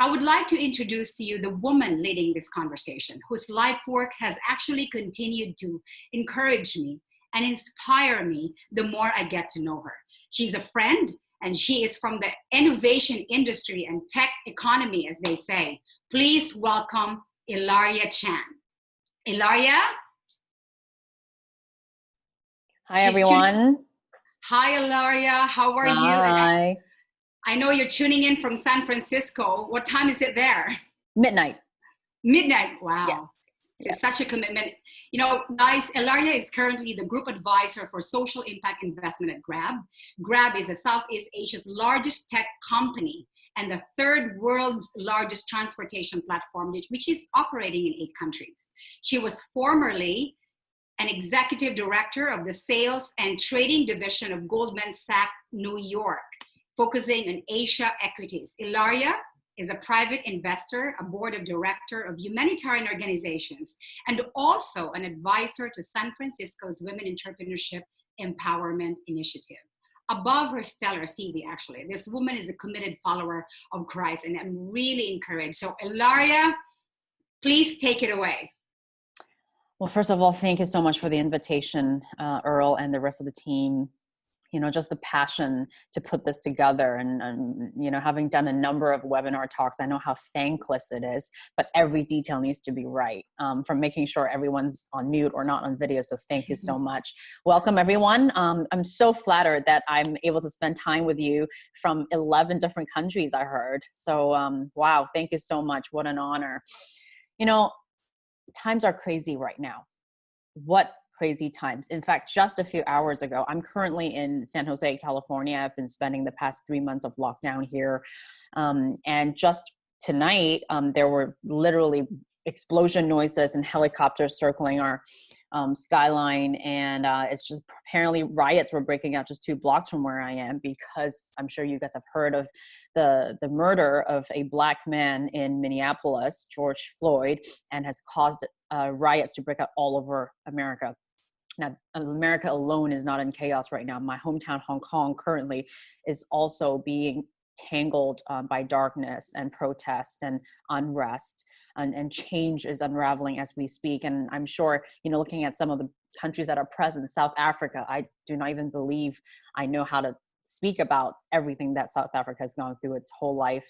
I would like to introduce to you the woman leading this conversation, whose life work has actually continued to encourage me and inspire me the more I get to know her. She's a friend, and she is from the innovation industry and tech economy, as they say. Please welcome Ilaria Chan. Ilaria? Hi, everyone. Hi, Ilaria. How are you? Hi. I know you're tuning in from San Francisco. What time is it there? Midnight. Midnight. Wow. Yes. It's such a commitment. You know, guys, Ilaria is currently the group advisor for social impact investment at Grab. Grab is Southeast Asia's largest tech company and the third world's largest transportation platform, which is operating in 8 countries. She was formerly an executive director of the sales and trading division of Goldman Sachs New York, focusing on Asia equities. Ilaria is a private investor, a board of director of humanitarian organizations, and also an advisor to San Francisco's Women Entrepreneurship Empowerment Initiative. Above her stellar CV, actually, this woman is a committed follower of Christ, and I'm really encouraged. So Ilaria, please take it away. Well, first of all, thank you so much for the invitation, Earl, and the rest of the team. You know, just the passion to put this together and you know, having done a number of webinar talks, I know how thankless it is, but every detail needs to be right, from making sure everyone's on mute or not on video. So thank you so much. Welcome, everyone. I'm so flattered that I'm able to spend time with you from 11 different countries, I heard. So wow, thank you so much. What an honor. You know, times are crazy right now. What crazy times. In fact, just a few hours ago, I'm currently in San Jose, California. I've been spending the past 3 months of lockdown here. And just tonight, there were literally explosion noises and helicopters circling our skyline. And it's just apparently riots were breaking out just 2 blocks from where I am, because I'm sure you guys have heard of the murder of a Black man in Minneapolis, George Floyd, and has caused riots to break out all over America. Now, America alone is not in chaos right now. My hometown, Hong Kong, currently is also being tangled by darkness and protest and unrest, and change is unraveling as we speak. And I'm sure, you know, looking at some of the countries that are present, South Africa, I do not even believe I know how to speak about everything that South Africa has gone through its whole life.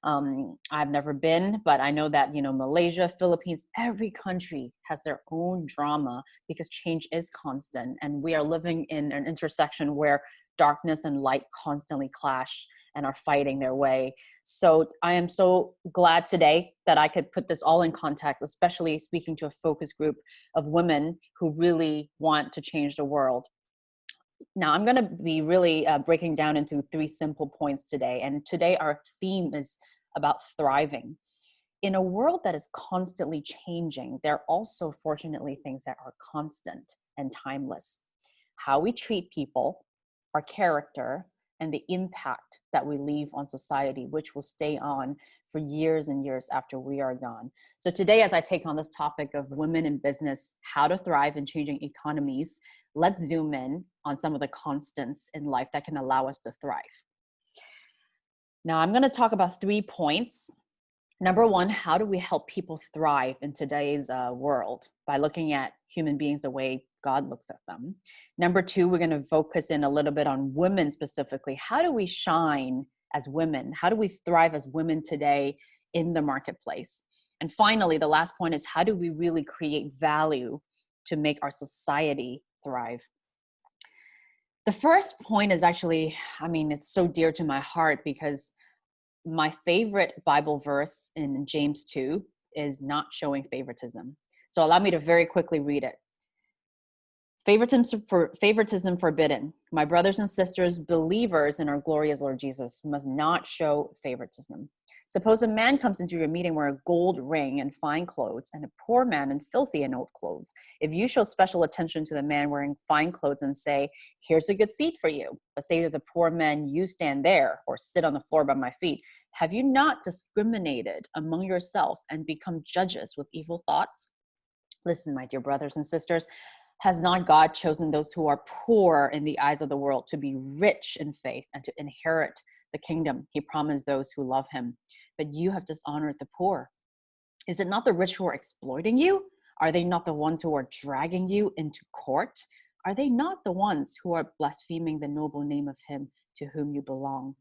I've never been, but I know that, you know, Malaysia, Philippines, every country has their own drama, because change is constant. And we are living in an intersection where darkness and light constantly clash and are fighting their way. So I am so glad today that I could put this all in context, especially speaking to a focus group of women who really want to change the world. Now, I'm going to be really breaking down into 3 simple points today. And today our theme is about thriving. In a world that is constantly changing, there are also, fortunately, things that are constant and timeless. How we treat people, our character, and the impact that we leave on society, which will stay on for years and years after we are gone. So today, as I take on this topic of women in business, how to thrive in changing economies, let's zoom in on some of the constants in life that can allow us to thrive. Now, I'm going to talk about 3 points. Number 1, how do we help people thrive in today's world? By looking at human beings the way God looks at them. Number 2, we're going to focus in a little bit on women specifically. How do we shine as women? How do we thrive as women today in the marketplace? And finally, the last point is, how do we really create value to make our society thrive? The first point is actually, I mean, it's so dear to my heart, because my favorite Bible verse in James 2 is not showing favoritism. So allow me to very quickly read it. Favoritism forbidden. My brothers and sisters, believers in our glorious Lord Jesus, must not show favoritism. Suppose a man comes into your meeting wearing a gold ring and fine clothes, and a poor man in filthy and old clothes. If you show special attention to the man wearing fine clothes and say, "Here's a good seat for you," but say to the poor man, "You stand there," or "Sit on the floor by my feet," have you not discriminated among yourselves and become judges with evil thoughts? Listen, my dear brothers and sisters, has not God chosen those who are poor in the eyes of the world to be rich in faith and to inherit the kingdom. He promised those who love him, but you have dishonored the poor. Is it not the rich who are exploiting you? Are they not the ones who are dragging you into court? Are they not the ones who are blaspheming the noble name of him to whom you belong?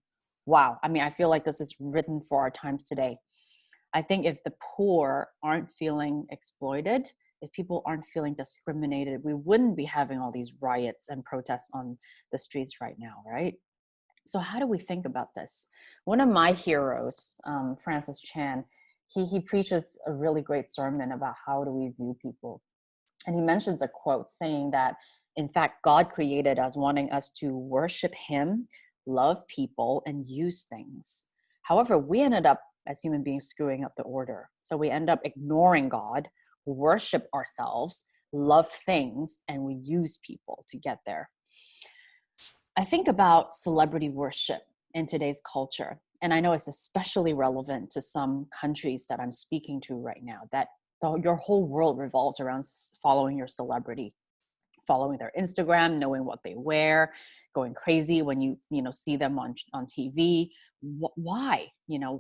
Wow. I mean, I feel like this is written for our times today. I think if the poor aren't feeling exploited, if people aren't feeling discriminated, we wouldn't be having all these riots and protests on the streets right now, right? So how do we think about this? One of my heroes, Francis Chan, he preaches a really great sermon about how do we view people. And he mentions a quote saying that, in fact, God created us wanting us to worship him, love people, and use things. However, we ended up as human beings screwing up the order. So we end up ignoring God, worship ourselves, love things, and we use people to get there. I think about celebrity worship in today's culture, and I know it's especially relevant to some countries that I'm speaking to right now, that your whole world revolves around following your celebrity, following their Instagram, knowing what they wear, going crazy when you see them on TV. Why?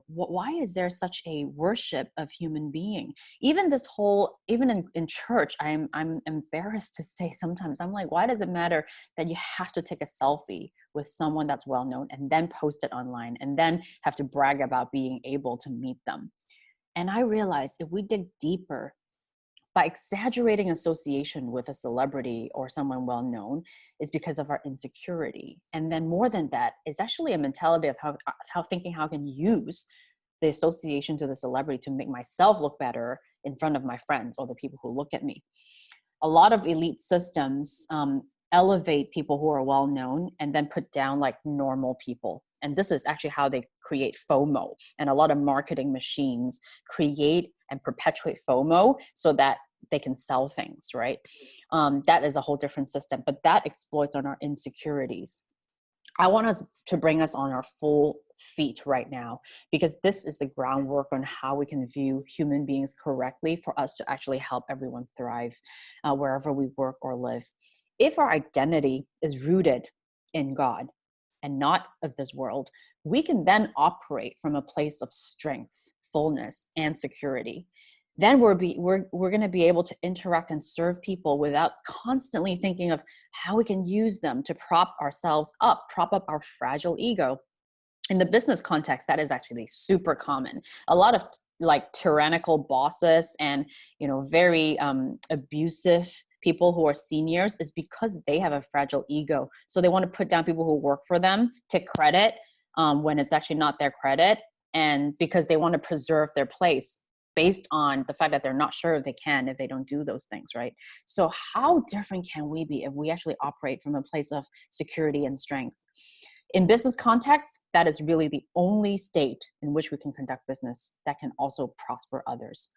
Why is there such a worship of human being? Even in church, I'm embarrassed to say sometimes, I'm like, why does it matter that you have to take a selfie with someone that's well known and then post it online and then have to brag about being able to meet them? And I realized if we dig deeper, by exaggerating association with a celebrity or someone well known is because of our insecurity. And then more than that, it's actually a mentality of how I can use the association to the celebrity to make myself look better in front of my friends or the people who look at me. A lot of elite systems elevate people who are well known and then put down like normal people. And this is actually how they create FOMO. And a lot of marketing machines create and perpetuate FOMO so that they can sell things, right? That is a whole different system, but that exploits on our insecurities. I want us to bring us on our full feet right now, because this is the groundwork on how we can view human beings correctly for us to actually help everyone thrive wherever we work or live. If our identity is rooted in God and not of this world, we can then operate from a place of strength, fullness, and security. Then we're going to be able to interact and serve people without constantly thinking of how we can use them to prop ourselves up, prop up our fragile ego. In the business context, that is actually super common. A lot of like tyrannical bosses and very abusive people who are seniors is because they have a fragile ego. So they want to put down people who work for them, take credit when it's actually not their credit, and because they want to preserve their place based on the fact that they're not sure if they don't do those things, right? So how different can we be if we actually operate from a place of security and strength? In business context, that is really the only state in which we can conduct business that can also prosper others.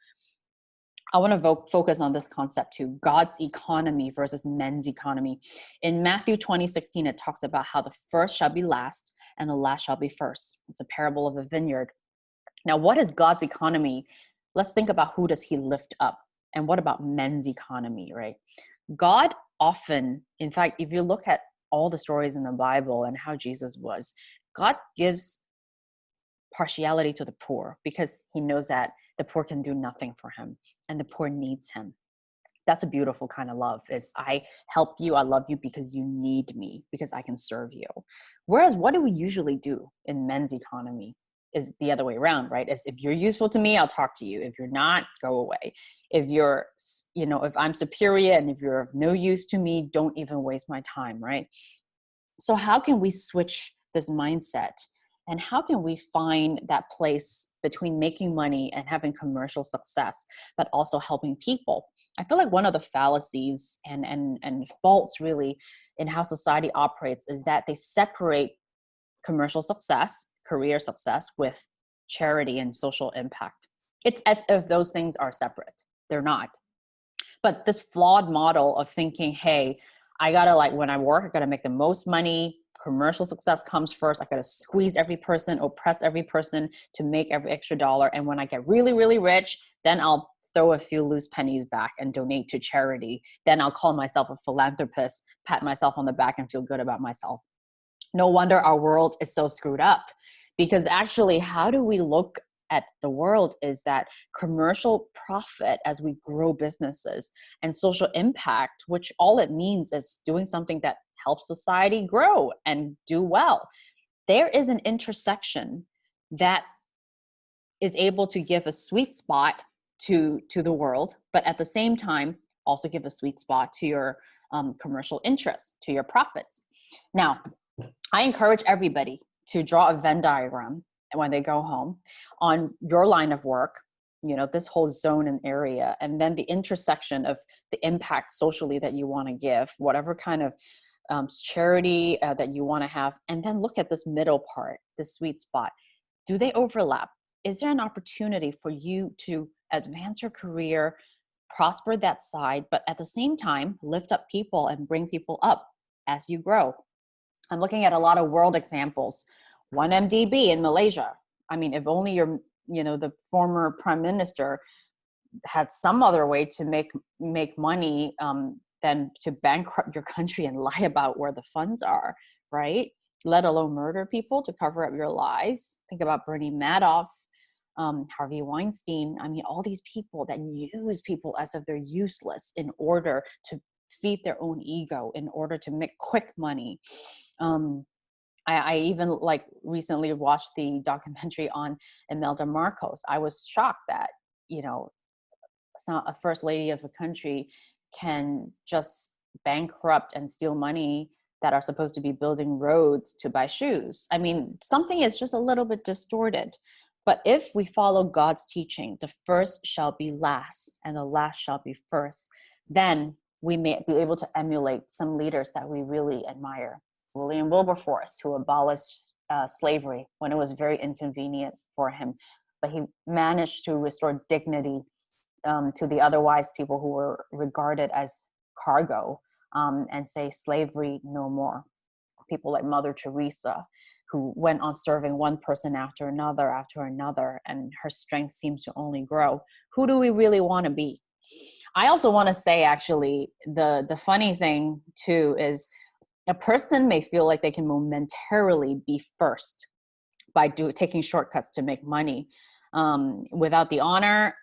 I want to focus on this concept too, God's economy versus men's economy. In Matthew 20:16, it talks about how the first shall be last and the last shall be first. It's a parable of a vineyard. Now, what is God's economy? Let's think about who does he lift up, and what about men's economy, right? God often, in fact, if you look at all the stories in the Bible and how Jesus was, God gives partiality to the poor because he knows that the poor can do nothing for him and the poor needs him. That's a beautiful kind of love, is I help you, I love you because you need me, because I can serve you. Whereas what do we usually do in men's economy is the other way around, right? Is if you're useful to me, I'll talk to you. If you're not, go away. If you're, if I'm superior and if you're of no use to me, don't even waste my time, right? So how can we switch this mindset? And how can we find that place between making money and having commercial success, but also helping people? I feel like one of the fallacies and faults really in how society operates is that they separate commercial success, career success with charity and social impact. It's as if those things are separate. They're not. But this flawed model of thinking, hey, I gotta when I work, I gotta make the most money. Commercial success comes first. I gotta squeeze every person, oppress every person to make every extra dollar. And when I get really, really rich, then I'll throw a few loose pennies back and donate to charity. Then I'll call myself a philanthropist, pat myself on the back and feel good about myself. No wonder our world is so screwed up, because actually, how do we look at the world is that commercial profit as we grow businesses, and social impact, which all it means is doing something that helps society grow and do well. There is an intersection that is able to give a sweet spot to the world, but at the same time also give a sweet spot to your commercial interests, to your profits. Now, I encourage everybody to draw a Venn diagram when they go home on your line of work, this whole zone and area, and then the intersection of the impact socially that you want to give, whatever kind of charity that you want to have, and then look at this middle part, this sweet spot. Do they overlap? Is there an opportunity for you to advance your career, prosper that side, but at the same time, lift up people and bring people up as you grow? I'm looking at a lot of world examples. 1MDB in Malaysia. I mean, if only the former prime minister had some other way to make money than to bankrupt your country and lie about where the funds are, right? Let alone murder people to cover up your lies. Think about Bernie Madoff, Harvey Weinstein. I mean, all these people that use people as if they're useless in order to feed their own ego, in order to make quick money. I even recently watched the documentary on Imelda Marcos. I was shocked that, a first lady of a country can just bankrupt and steal money that are supposed to be building roads to buy shoes. I mean, something is just a little bit distorted. But if we follow God's teaching, the first shall be last and the last shall be first, then we may be able to emulate some leaders that we really admire. William Wilberforce, who abolished slavery when it was very inconvenient for him, but he managed to restore dignity to the otherwise people who were regarded as cargo, and say slavery no more. People like Mother Teresa, who went on serving one person after another, and her strength seems to only grow. Who do we really want to be? I also want to say, actually, the funny thing too is a person may feel like they can momentarily be first by taking shortcuts to make money. Without the honor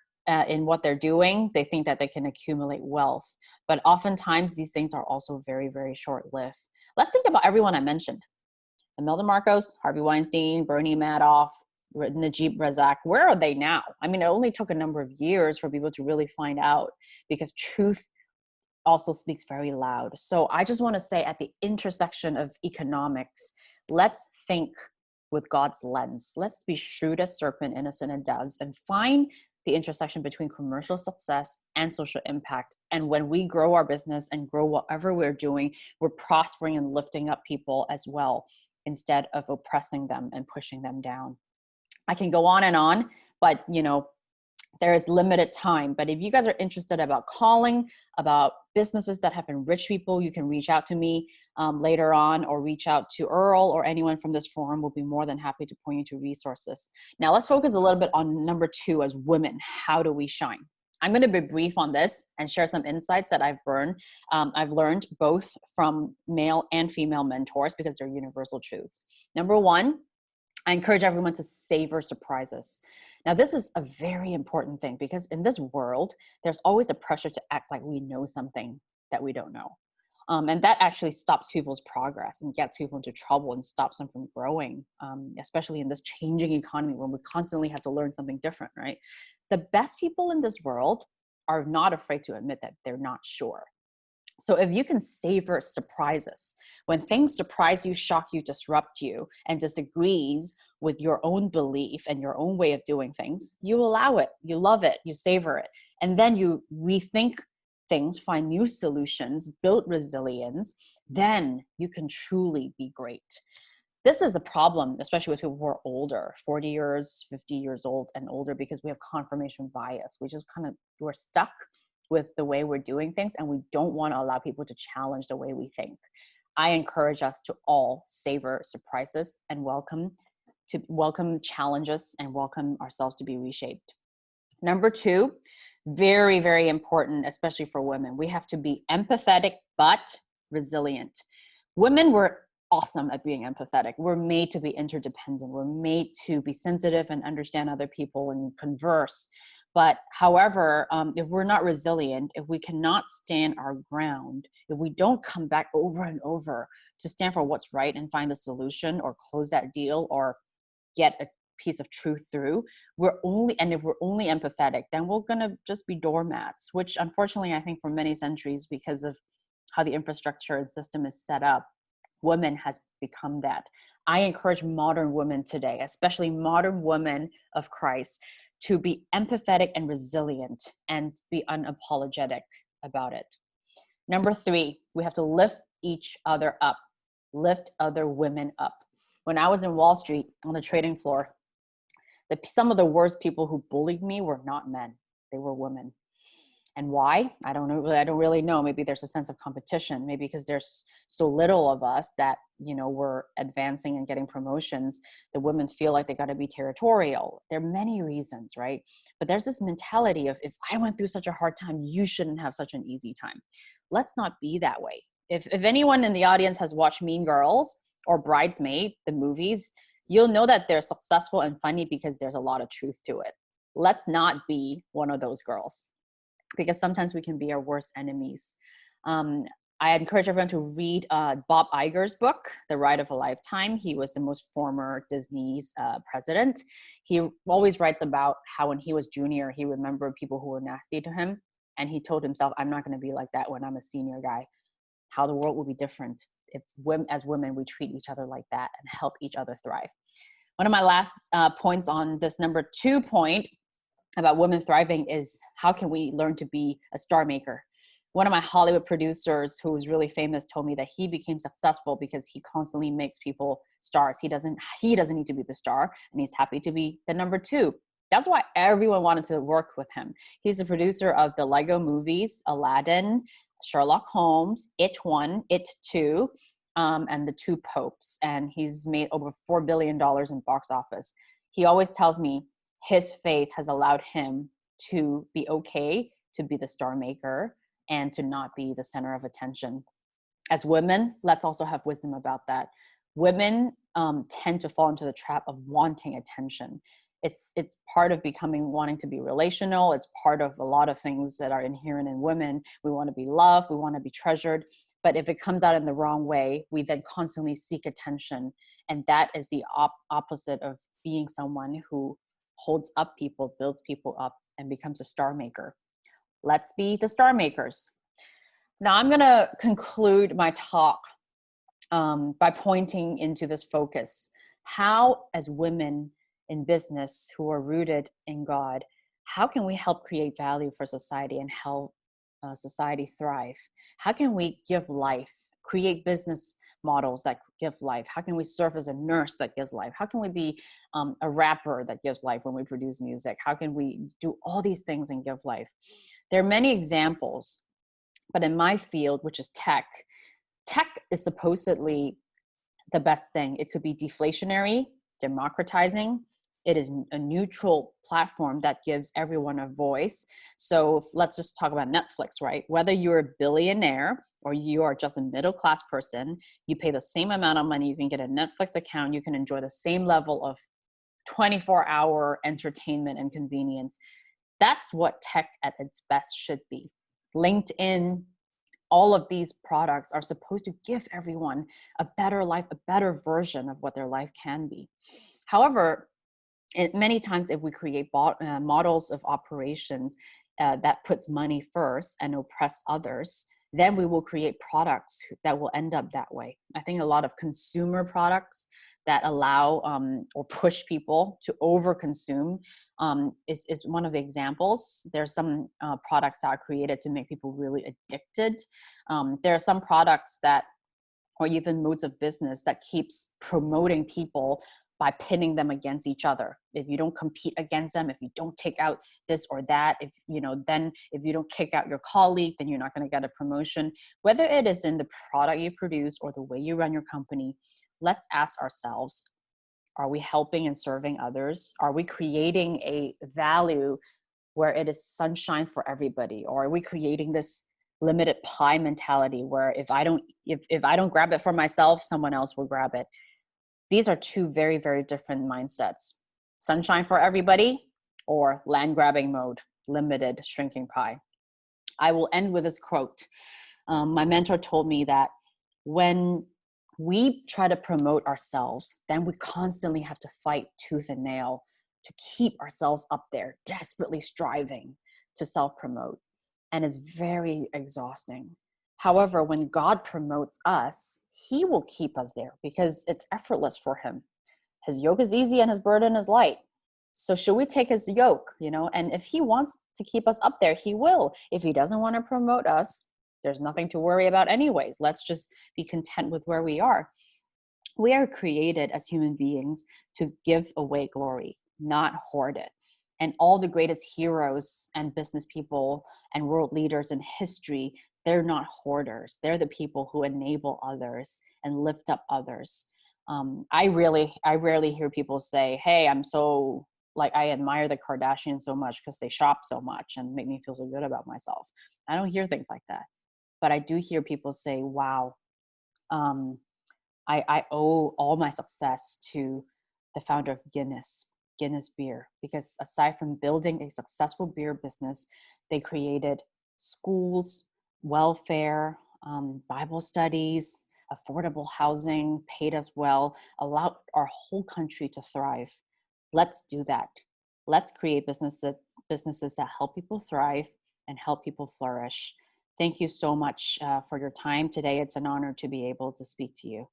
in what they're doing, they think that they can accumulate wealth. But oftentimes these things are also very, very short-lived. Let's think about everyone I mentioned. Imelda Marcos, Harvey Weinstein, Bernie Madoff, Najib Razak. Where are they now? I mean, it only took a number of years for people to really find out, because truth also speaks very loud. So I just want to say, at the intersection of economics, let's think with God's lens. Let's be shrewd as serpent, innocent as doves, and find the intersection between commercial success and social impact. And when we grow our business and grow whatever we're doing, we're prospering and lifting up people as well, instead of oppressing them and pushing them down. I can go on, but there is limited time. But if you guys are interested about calling, about businesses that have enriched people, you can reach out to me later on, or reach out to Earl or anyone from this forum. We'll be more than happy to point you to resources. Now let's focus a little bit on number 2 as women. How do we shine? I'm going to be brief on this and share some insights that I've learned both from male and female mentors, because they're universal truths. Number 1, I encourage everyone to savor surprises. Now, this is a very important thing, because in this world, there's always a pressure to act like we know something that we don't know. And that actually stops people's progress and gets people into trouble and stops them from growing, especially in this changing economy when we constantly have to learn something different, right? The best people in this world are not afraid to admit that they're not sure. So if you can savor surprises, when things surprise you, shock you, disrupt you, and disagrees with your own belief and your own way of doing things, you allow it, you love it, you savor it. And then you rethink things, find new solutions, build resilience, then you can truly be great. This is a problem, especially with people who are older, 40 years, 50 years old and older, because we have confirmation bias. We're stuck with the way we're doing things, and we don't want to allow people to challenge the way we think. I encourage us to all savor surprises and welcome challenges and welcome ourselves to be reshaped. Number 2, very, very important, especially for women. We have to be empathetic, but resilient. Women were awesome at being empathetic. We're made to be interdependent. We're made to be sensitive and understand other people and converse. But however, if we're not resilient, if we cannot stand our ground, if we don't come back over and over to stand for what's right and find the solution or close that deal or get a piece of truth through, if we're only empathetic, then we're going to just be doormats, which unfortunately, I think for many centuries, because of how the infrastructure and system is set up, women has become that. I encourage modern women today, especially modern women of Christ, to be empathetic and resilient and be unapologetic about it. Number 3, we have to lift each other up, lift other women up. When I was in Wall Street on the trading floor, some of the worst people who bullied me were not men, they were women. And why? I don't know. I don't really know. Maybe there's a sense of competition. Maybe because there's so little of us that, we're advancing and getting promotions. The women feel like they got to be territorial. There are many reasons, right? But there's this mentality of, if I went through such a hard time, you shouldn't have such an easy time. Let's not be that way. If anyone in the audience has watched Mean Girls or Bridesmaid, the movies, you'll know that they're successful and funny because there's a lot of truth to it. Let's not be one of those girls, because sometimes we can be our worst enemies. I encourage everyone to read Bob Iger's book, The Ride of a Lifetime. He was the most former Disney's president. He always writes about how when he was junior, he remembered people who were nasty to him. And he told himself, I'm not going to be like that when I'm a senior guy. How the world will be different if as women, we treat each other like that and help each other thrive. One of my last points on this number 2 point about women thriving is, how can we learn to be a star maker? One of my Hollywood producers who was really famous told me that he became successful because he constantly makes people stars. He doesn't need to be the star, and he's happy to be the number 2. That's why everyone wanted to work with him. He's the producer of the Lego movies, Aladdin, Sherlock Holmes, It 1, It 2, and The Two Popes. And he's made over $4 billion in box office. He always tells me his faith has allowed him to be okay to be the star maker and to not be the center of attention. As women, let's also have wisdom about that. Women tend to fall into the trap of wanting attention. It's part of wanting to be relational. It's part of a lot of things that are inherent in women. We want to be loved. We want to be treasured. But if it comes out in the wrong way, we then constantly seek attention. And that is the opposite of being someone who holds up people, builds people up, and becomes a star maker. Let's be the star makers. Now I'm going to conclude my talk by pointing into this focus. How, as women in business who are rooted in God, how can we help create value for society and help society thrive? How can we give life, create business models that give life? How can we serve as a nurse that gives life? How can we be a rapper that gives life when we produce music? How can we do all these things and give life? There are many examples, but in my field, which is tech is supposedly the best thing. It could be deflationary, democratizing. It is a neutral platform that gives everyone a voice. So let's just talk about Netflix, right? Whether you're a billionaire or you are just a middle-class person, you pay the same amount of money, you can get a Netflix account, you can enjoy the same level of 24-hour entertainment and convenience. That's what tech at its best should be. LinkedIn, all of these products are supposed to give everyone a better life, a better version of what their life can be. However, many times if we create models of operations that puts money first and oppress others, then we will create products that will end up that way. I think a lot of consumer products that allow or push people to overconsume is one of the examples. There's some products that are created to make people really addicted. There are some products that, or even modes of business that keeps promoting people by pitting them against each other. If you don't compete against them, if you don't take out this or that, if you don't kick out your colleague, then you're not going to get a promotion. Whether it is in the product you produce or the way you run your company, let's ask ourselves, are we helping and serving others? Are we creating a value where it is sunshine for everybody? Or are we creating this limited pie mentality where if I don't grab it for myself, someone else will grab it. These are two very, very different mindsets. Sunshine for everybody or land grabbing mode, limited shrinking pie. I will end with this quote. My mentor told me that when we try to promote ourselves, then we constantly have to fight tooth and nail to keep ourselves up there, desperately striving to self-promote. And it's very exhausting. However, when God promotes us, he will keep us there because it's effortless for him. His yoke is easy and his burden is light. So should we take his yoke, and if he wants to keep us up there, he will. If he doesn't want to promote us, there's nothing to worry about anyways. Let's just be content with where we are. We are created as human beings to give away glory, not hoard it. And all the greatest heroes and business people and world leaders in history, they're not hoarders. They're the people who enable others and lift up others. I rarely hear people say, hey, I admire the Kardashians so much because they shop so much and make me feel so good about myself. I don't hear things like that. But I do hear people say, wow, I owe all my success to the founder of Guinness Beer, because aside from building a successful beer business, they created schools, welfare, Bible studies, affordable housing, paid us well, allowed our whole country to thrive. Let's do that. Let's create businesses that help people thrive and help people flourish. Thank you so much for your time today. It's an honor to be able to speak to you.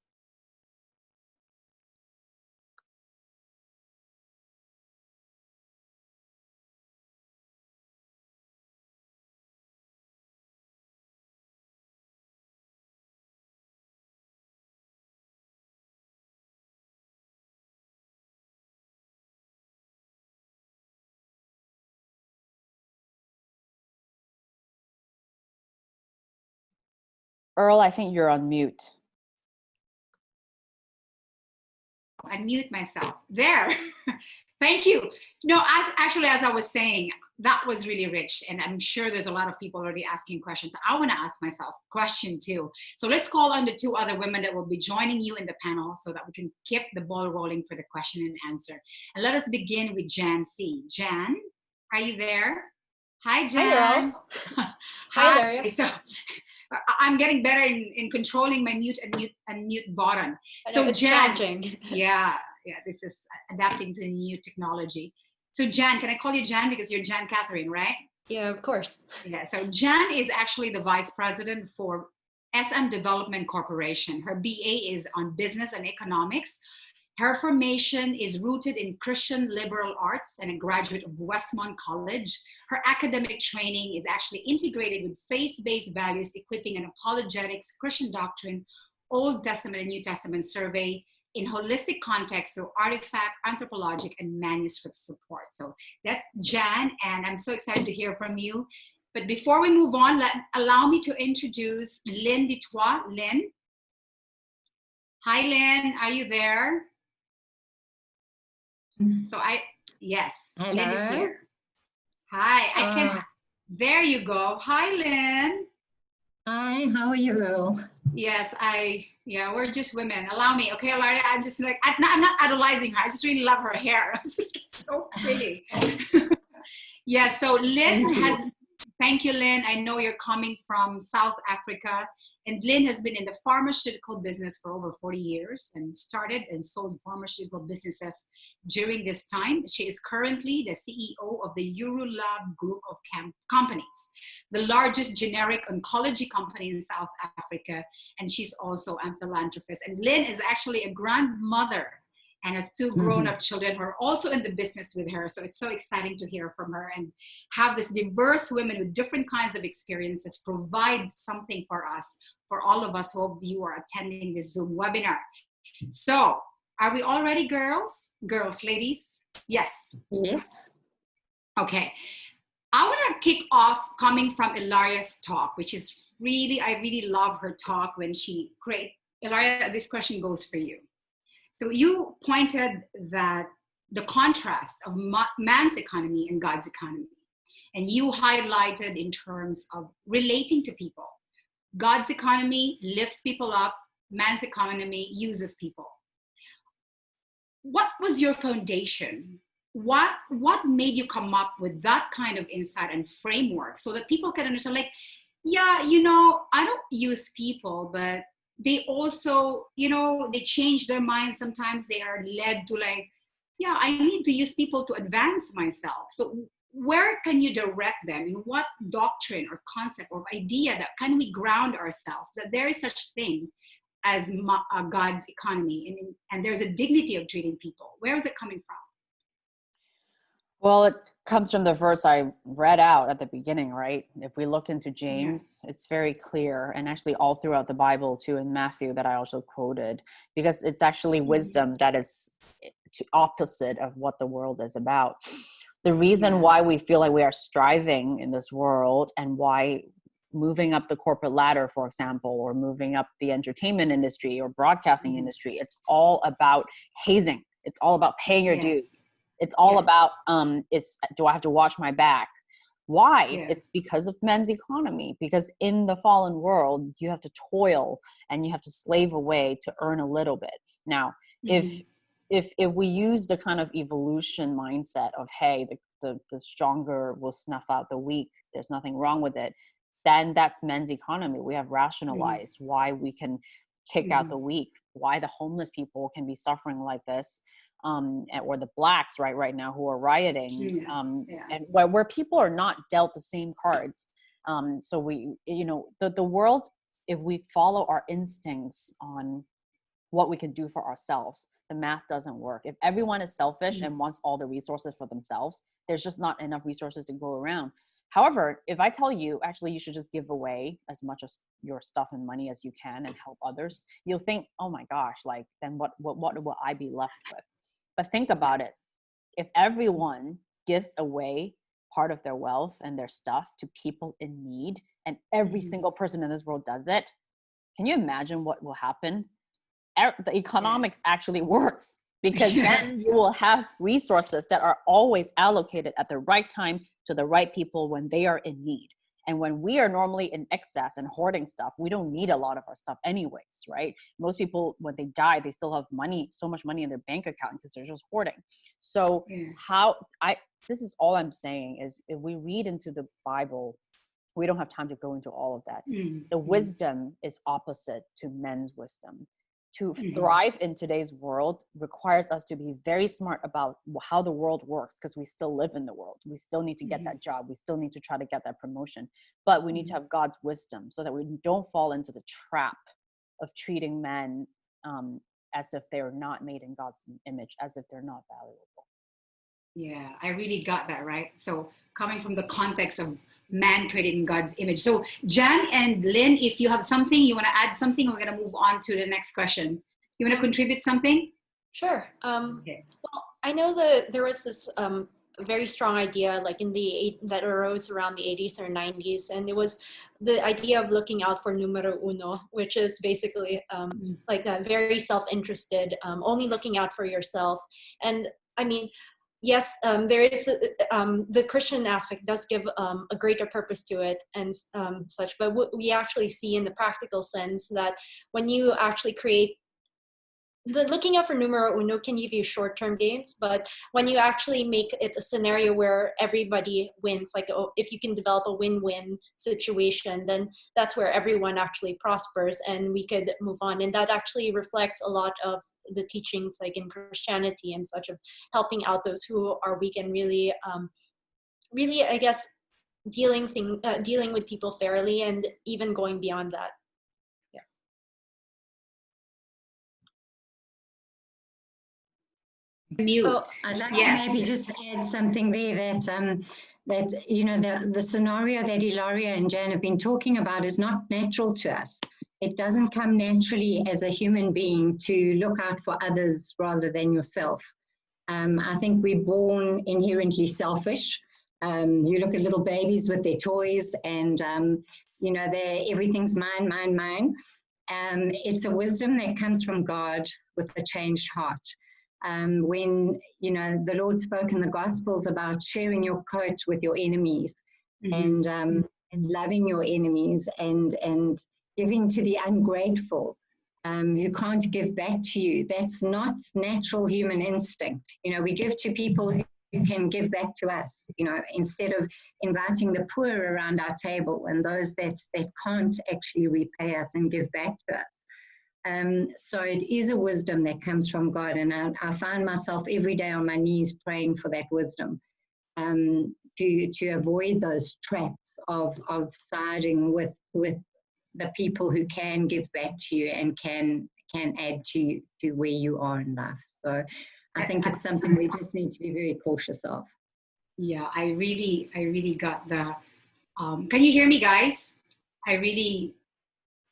Earl, I think you're on mute. Unmute myself. There. Thank you. No, as I was saying, that was really rich. And I'm sure there's a lot of people already asking questions. I want to ask myself a question too. So let's call on the two other women that will be joining you in the panel so that we can keep the ball rolling for the question and answer. And let us begin with Jan C. Jan, are you there? Hi, Jan. Hi, Hi, Ilaria. So I'm getting better in controlling my mute button. So Jan, yeah, this is adapting to the new technology. So Jan, can I call you Jan because you're Jan Catherine, right? Yeah, of course. Yeah. So Jan is actually the vice president for SM Development Corporation. Her BA is on business and economics. Her formation is rooted in Christian liberal arts and a graduate of Westmont College. Her academic training is actually integrated with faith-based values, equipping an apologetics, Christian doctrine, Old Testament and New Testament survey in holistic context through artifact, anthropologic, and manuscript support. So that's Jan, and I'm so excited to hear from you. But before we move on, allow me to introduce Lynn Toit. Lynn. Hi, Lynn, are you there? So yes, Hello. Lynn is here. Hi, there you go. Hi, Lynn. Hi, how are you? Yes, we're just women. Allow me, okay, Ilaria, I'm just like, I'm not idolizing her. I just really love her hair. It's so pretty. Yeah, so Lynn thank you, Lynn. I know you're coming from South Africa, and Lynn has been in the pharmaceutical business for over 40 years and started and sold pharmaceutical businesses during this time. She is currently the CEO of the EuroLab group of companies, the largest generic oncology company in South Africa, and she's also a philanthropist. And Lynn is actually a grandmother and has two grown-up children who are also in the business with her. So it's so exciting to hear from her and have this diverse women with different kinds of experiences provide something for us, for all of us who you are attending this Zoom webinar. So are we all ready, girls, ladies? Yes. Yes. Okay. I want to kick off coming from Ilaria's talk, which is I really love her talk when she Ilaria, this question goes for you. So you pointed that the contrast of man's economy and God's economy. And you highlighted in terms of relating to people. God's economy lifts people up, man's economy uses people. What was your foundation? What made you come up with that kind of insight and framework so that people can understand, like, yeah, I don't use people, but they also, they change their minds. Sometimes they are led to, like, yeah, I need to use people to advance myself. So where can you direct them? In what doctrine or concept or idea that can we ground ourselves that there is such thing as God's economy, and there's a dignity of treating people? Where is it coming from? Well, it comes from the verse I read out at the beginning, right? If we look into James, it's very clear, and actually all throughout the Bible too, in Matthew that I also quoted, because it's actually wisdom that is opposite of what the world is about. The reason why we feel like we are striving in this world, and why moving up the corporate ladder, for example, or moving up the entertainment industry or broadcasting industry, it's all about hazing. It's all about paying your dues. It's all about, do I have to watch my back? Why? Yeah. It's because of men's economy. Because in the fallen world, you have to toil and you have to slave away to earn a little bit. Now, if we use the kind of evolution mindset of, hey, the stronger will snuff out the weak, there's nothing wrong with it, then that's men's economy. We have rationalized why we can kick out the weak, why the homeless people can be suffering like this. Or the blacks right now who are rioting, and where people are not dealt the same cards. So we, the world, if we follow our instincts on what we can do for ourselves, the math doesn't work. If everyone is selfish and wants all the resources for themselves, there's just not enough resources to go around. However, if I tell you, actually, you should just give away as much of your stuff and money as you can and help others, you'll think, oh my gosh, like, then what will I be left with? But think about it. If everyone gives away part of their wealth and their stuff to people in need, and every single person in this world does it, can you imagine what will happen? The economics actually works, because then you will have resources that are always allocated at the right time to the right people when they are in need. And when we are normally in excess and hoarding stuff, we don't need a lot of our stuff anyways, right? Most people, when they die, they still have money, so much money in their bank account because they're just hoarding. So this is all I'm saying is, if we read into the Bible, we don't have time to go into all of that. The wisdom is opposite to men's wisdom. To thrive in today's world requires us to be very smart about how the world works, because we still live in the world. We still need to get that job. We still need to try to get that promotion. But we need to have God's wisdom so that we don't fall into the trap of treating men as if they're not made in God's image, as if they're not valuable. Yeah, I really got that, right? So coming from the context of man created in God's image. So Jan and Lynn, if you have something, you want to add something, we're going to move on to the next question. You want to contribute something? Sure. Well, I know that there was this very strong idea, like that arose around the 80s or 90s, and it was the idea of looking out for numero uno, which is basically like that very self-interested, only looking out for yourself. And I mean, yes, there is the Christian aspect does give a greater purpose to it and such, but what we actually see in the practical sense that when you actually create the looking out for numero uno can give you short-term gains, but when you actually make it a scenario where everybody wins, like if you can develop a win-win situation, then that's where everyone actually prospers and we could move on. And that actually reflects a lot of the teachings like in Christianity and such, of helping out those who are weak and really, I guess, dealing with people fairly and even going beyond that. Yes. Mute. I'd like to maybe just add something there that the scenario that Ilaria and Jan have been talking about is not natural to us. It doesn't come naturally as a human being to look out for others rather than yourself. I think we're born inherently selfish. You look at little babies with their toys and, everything's mine, mine, mine. It's a wisdom that comes from God with a changed heart. when, you know, the Lord spoke in the Gospels about sharing your coat with your enemies, and loving your enemies, and giving to the ungrateful, who can't give back to you. That's not natural human instinct. You know, we give to people who can give back to us, you know, instead of inviting the poor around our table and those that can't actually repay us and give back to us. So it is a wisdom that comes from God, and I find myself every day on my knees praying for that wisdom, to avoid those traps of siding with the people who can give back to you and can add to where you are in life. So I think it's something we just need to be very cautious of. Yeah, I really got the, can you hear me, guys?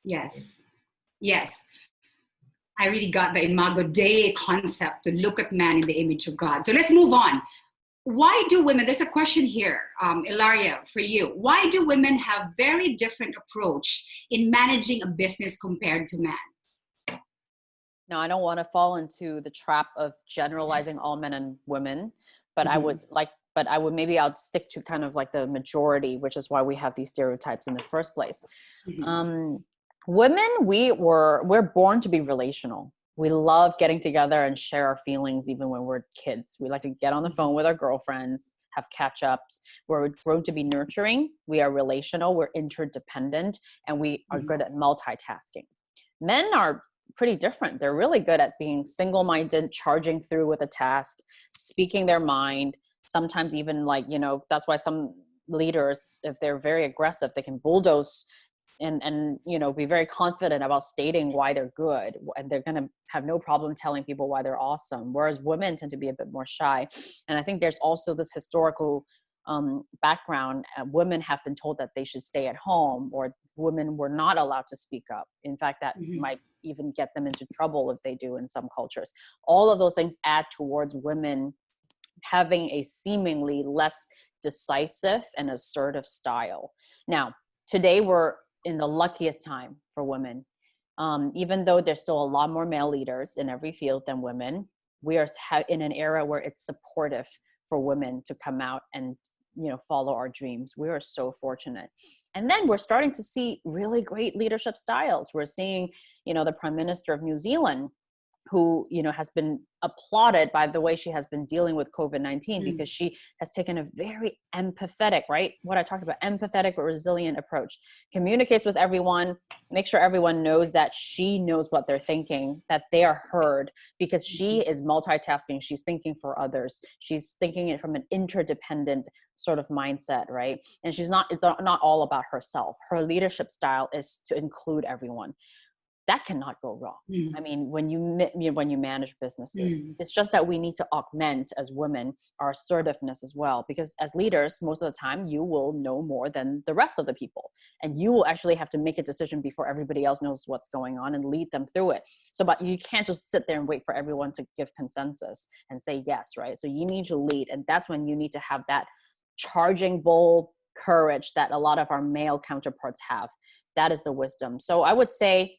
Yes. I really got the Imago Dei concept, to look at man in the image of God. So let's move on. Why do women, there's a question here, Ilaria, for you. Why do women have very different approach in managing a business compared to men? Now, I don't want to fall into the trap of generalizing all men and women, but I would maybe I'll stick to kind of like the majority, which is why we have these stereotypes in the first place. Women, we're born to be relational. We love getting together and share our feelings even when we're kids. We like to get on the phone with our girlfriends, have catch-ups. We're grown to be nurturing. We are relational. We're interdependent, and we are good at multitasking. Men are pretty different. They're really good at being single-minded, charging through with a task, speaking their mind. Sometimes even like, you know, that's why some leaders, if they're very aggressive, they can bulldoze and you know, be very confident about stating why they're good, and they're going to have no problem telling people why they're awesome, whereas women tend to be a bit more shy. And I think there's also this historical background. Women have been told that they should stay at home, or women were not allowed to speak up. In fact, that might even get them into trouble if they do in some cultures. All of those things add towards women having a seemingly less decisive and assertive style. Now, today we're in the luckiest time for women. Even though there's still a lot more male leaders in every field than women, we are in an era where it's supportive for women to come out and, you know, follow our dreams. We are so fortunate. And then we're starting to see really great leadership styles. We're seeing, you know, the Prime Minister of New Zealand, who, you know, has been applauded by the way she has been dealing with COVID-19, because she has taken a very empathetic, right? What I talked about, empathetic but resilient approach, communicates with everyone, make sure everyone knows that she knows what they're thinking, that they are heard, because she is multitasking. She's thinking for others. She's thinking it from an interdependent sort of mindset, right? And it's not all about herself. Her leadership style is to include everyone. That cannot go wrong. I mean, when you manage businesses, it's just that we need to augment as women our assertiveness as well, because as leaders, most of the time you will know more than the rest of the people, and you will actually have to make a decision before everybody else knows what's going on and lead them through it. So, but you can't just sit there and wait for everyone to give consensus and say yes, right? So you need to lead, and that's when you need to have that charging, bold courage that a lot of our male counterparts have. That is the wisdom. So I would say,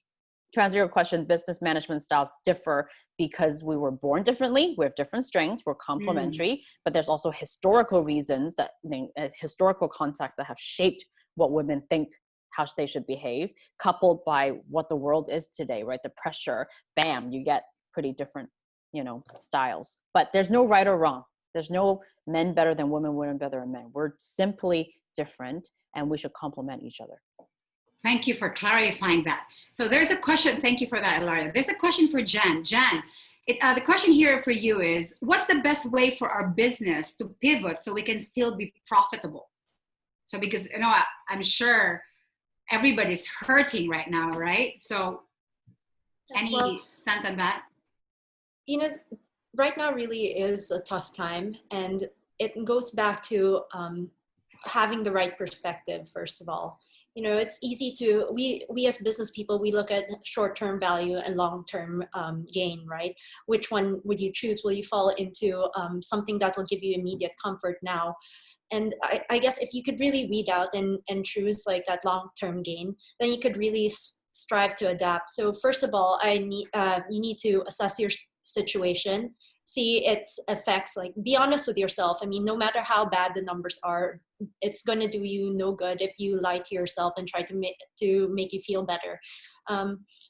to answer your question, business management styles differ because we were born differently. We have different strengths. We're complementary, but there's also historical reasons, that historical contexts that have shaped what women think, how they should behave, coupled by what the world is today, right? The pressure, bam, you get pretty different, you know, styles. But there's no right or wrong. There's no men better than women, women better than men. We're simply different, and we should complement each other. Thank you for clarifying that. So there's a question. Thank you for that, Ilaria. There's a question for Jan. Jan, the question here for you is, what's the best way for our business to pivot so we can still be profitable? So because, you know, I'm sure everybody's hurting right now, right? So any sense on that? You know, right now really is a tough time, and it goes back to having the right perspective, first of all. You know, it's easy to, we as business people, we look at short-term value and long-term gain, right? Which one would you choose? Will you fall into something that will give you immediate comfort now? And I guess if you could really weed out and choose like that long-term gain, then you could really strive to adapt. So first of all, you need to assess your situation see its effects. Like, be honest with yourself. I mean, no matter how bad the numbers are, it's going to do you no good if you lie to yourself and try to make you feel better.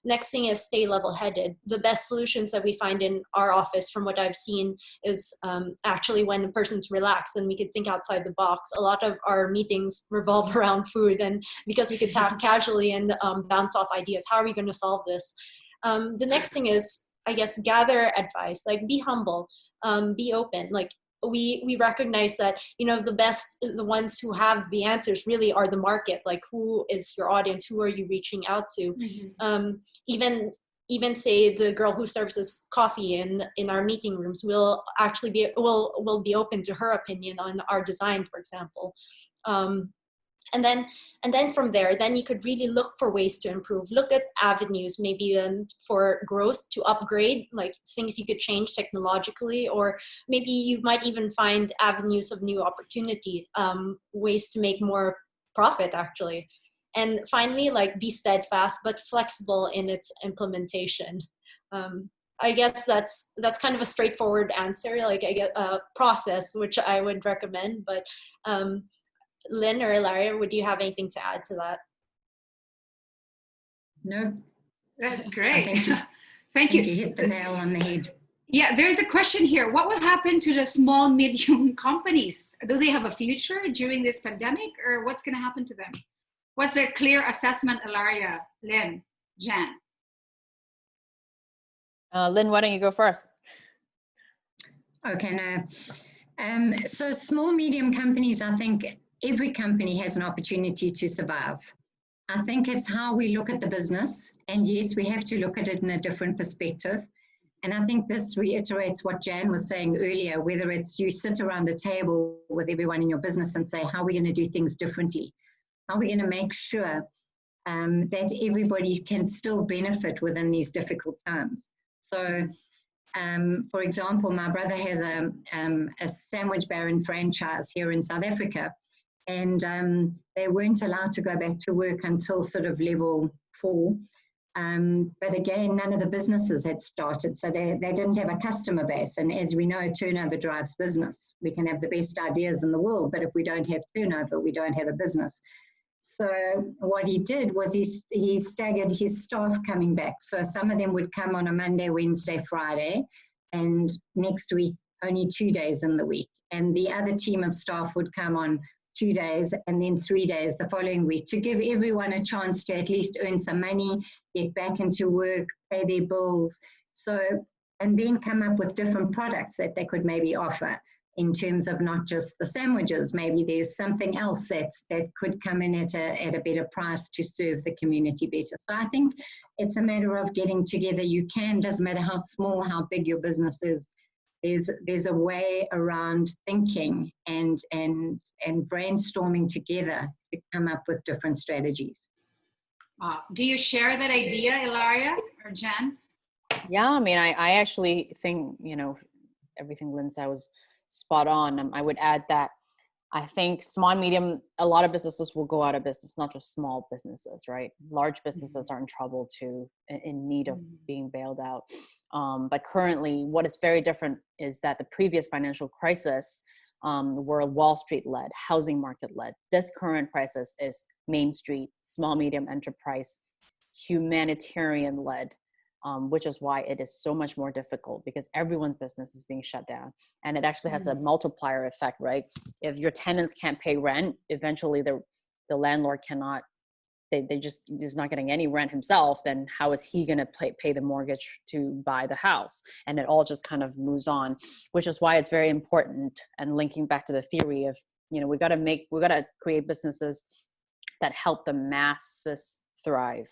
Next thing is stay level-headed. The best solutions that we find in our office, from what I've seen, is actually when the person's relaxed and we could think outside the box. A lot of our meetings revolve around food, and because we could talk casually and bounce off ideas, how are we going to solve this? The next thing is, I guess, gather advice. Like, be humble, be open. Like, we recognize that, you know, the ones who have the answers really are the market. Like, who is your audience? Who are you reaching out to? Even say the girl who serves us coffee in our meeting rooms will actually will be open to her opinion on our design, for example. And then from there, then you could really look for ways to improve, look at avenues, maybe then for growth, to upgrade, like things you could change technologically, or maybe you might even find avenues of new opportunities, ways to make more profit, actually. And finally, like, be steadfast but flexible in its implementation. I guess that's kind of a straightforward answer, like, I get a process which I would recommend. But Lynn or Ilaria, would you have anything to add to that? No. That's great. Thank you. You hit the nail on the head. Yeah, there's a question here. What will happen to the small, medium companies? Do they have a future during this pandemic, or what's going to happen to them? What's the clear assessment, Ilaria, Lynn, Jan? Lynn, why don't you go first? Okay, no. So small, medium companies, I think every company has an opportunity to survive. I think it's how we look at the business. And yes, we have to look at it in a different perspective. And I think this reiterates what Jan was saying earlier, whether it's you sit around a table with everyone in your business and say, how are we going to do things differently? How are we going to make sure that everybody can still benefit within these difficult times? So, for example, my brother has a sandwich baron franchise here in South Africa, and they weren't allowed to go back to work until sort of level 4. But again, none of the businesses had started, so they didn't have a customer base. And as we know, turnover drives business. We can have the best ideas in the world, but if we don't have turnover, we don't have a business. So what he did was he staggered his staff coming back. So some of them would come on a Monday, Wednesday, Friday, and next week, only 2 days in the week. And the other team of staff would come on 2 days and then 3 days the following week, to give everyone a chance to at least earn some money, get back into work, pay their bills. So, and then come up with different products that they could maybe offer in terms of not just the sandwiches. Maybe there's something else that could come in at a better price to serve the community better. So I think it's a matter of getting together. You can, doesn't matter how small, how big your business is, there's a way around thinking and brainstorming together to come up with different strategies. Do you share that idea, Ilaria or Jan? Yeah, I mean, I actually think, you know, everything Lynn said was spot on. I would add that I think small and medium, a lot of businesses will go out of business, not just small businesses, right? Large businesses are in trouble too, in need of being bailed out. But currently, what is very different is that the previous financial crisis were Wall Street led, housing market led. This current crisis is Main Street, small, medium enterprise, humanitarian led. Which is why it is so much more difficult, because everyone's business is being shut down. And it actually has a multiplier effect, right? If your tenants can't pay rent, eventually the landlord cannot, they just is not getting any rent himself, then how is he going to pay the mortgage to buy the house? And it all just kind of moves on, which is why it's very important. And linking back to the theory of, you know, we got to create businesses that help the masses thrive.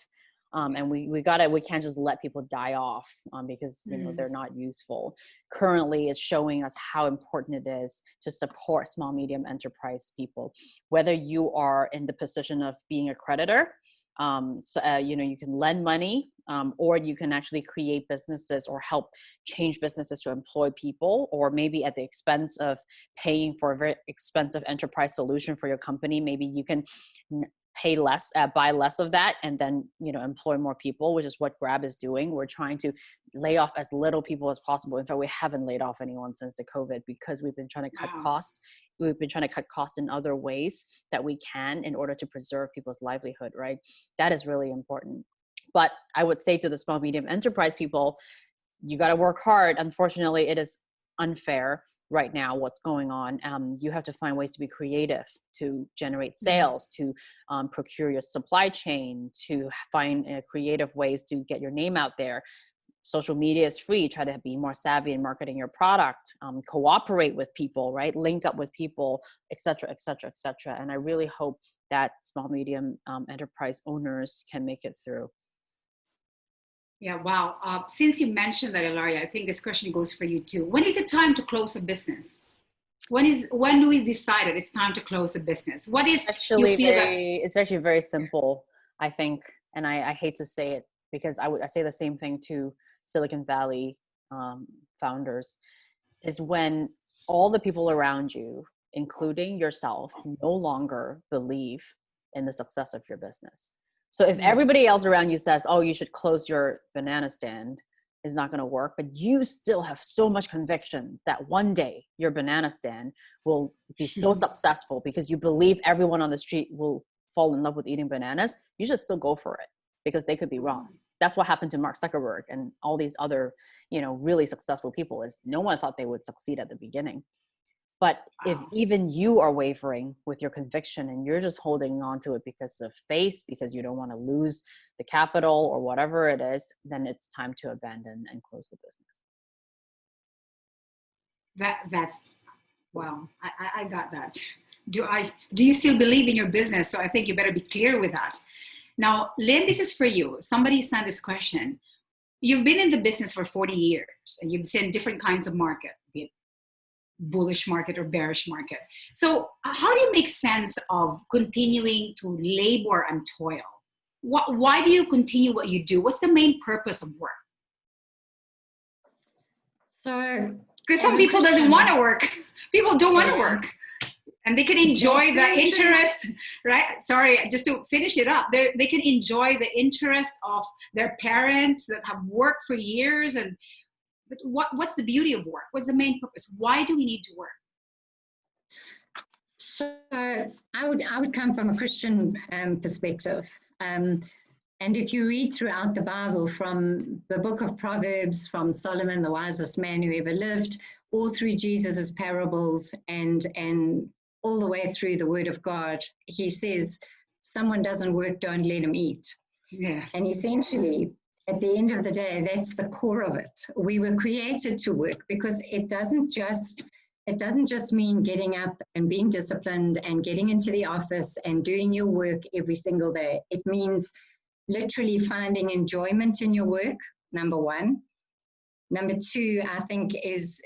And we can't just let people die off because, you know, they're not useful. Currently, it's showing us how important it is to support small, medium enterprise people, whether you are in the position of being a creditor, you know, you can lend money, or you can actually create businesses or help change businesses to employ people, or maybe at the expense of paying for a very expensive enterprise solution for your company. Maybe you can pay less, buy less of that, and then, you know, employ more people, which is what Grab is doing. We're trying to lay off as little people as possible. In fact, we haven't laid off anyone since the COVID, because we've been trying to cut costs. We've been trying to cut costs in other ways that we can in order to preserve people's livelihood, right? That is really important. But I would say to the small, medium enterprise people, you got to work hard. Unfortunately, it is unfair right now what's going on. You have to find ways to be creative, to generate sales, to procure your supply chain, to find creative ways to get your name out there. Social media is free. Try to be more savvy in marketing your product, cooperate with people, right? Link up with people, et cetera, et cetera, et cetera. And I really hope that small, medium enterprise owners can make it through. Yeah, wow. Since you mentioned that, Ilaria, I think this question goes for you too. When is it time to close a business? When do we decide that it's time to close a business? What if you feel that it's actually very simple, I think, and I hate to say it, because I say the same thing to Silicon Valley founders, is when all the people around you, including yourself, no longer believe in the success of your business. So if everybody else around you says, oh, you should close your banana stand, is not going to work, but you still have so much conviction that one day your banana stand will be so successful because you believe everyone on the street will fall in love with eating bananas, you should still go for it, because they could be wrong. That's what happened to Mark Zuckerberg and all these other, you know, really successful people, is no one thought they would succeed at the beginning. But if even you are wavering with your conviction and you're just holding on to it because of faith, because you don't want to lose the capital or whatever it is, then it's time to abandon and close the business. That's wow. I got that. Do you still believe in your business? So I think you better be clear with that. Now, Lynn, this is for you. Somebody sent this question. You've been in the business for 40 years and you've seen different kinds of market, be it bullish market or bearish market. So how do you make sense of continuing to labor and toil? Why do you continue what you do? What's the main purpose of work? So, because some people doesn't want to work. People don't want to work. And they can enjoy the interest, right? Sorry, just to finish it up. They can enjoy the interest of their parents that have worked for years. But what's the beauty of work? What's the main purpose? Why do we need to work? So I would come from a Christian perspective. And if you read throughout the Bible, from the book of Proverbs, from Solomon, the wisest man who ever lived, all through Jesus's parables, and all the way through the Word of God, he says, someone doesn't work, don't let him eat. Yeah. And essentially, at the end of the day, that's the core of it. We were created to work, because it doesn't just mean getting up and being disciplined and getting into the office and doing your work every single day. It means literally finding enjoyment in your work, number one. Number two, I think is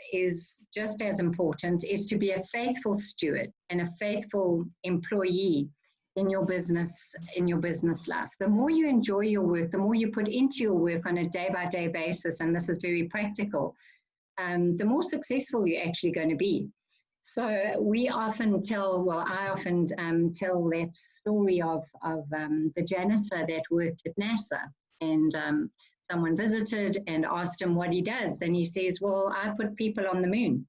just as important, is to be a faithful steward and a faithful employee in your business life. The more you enjoy your work, the more you put into your work on a day-by-day basis, and this is very practical, the more successful you're actually going to be. So I often tell that story of the janitor that worked at NASA, and someone visited and asked him what he does, and he says, well, I put people on the moon.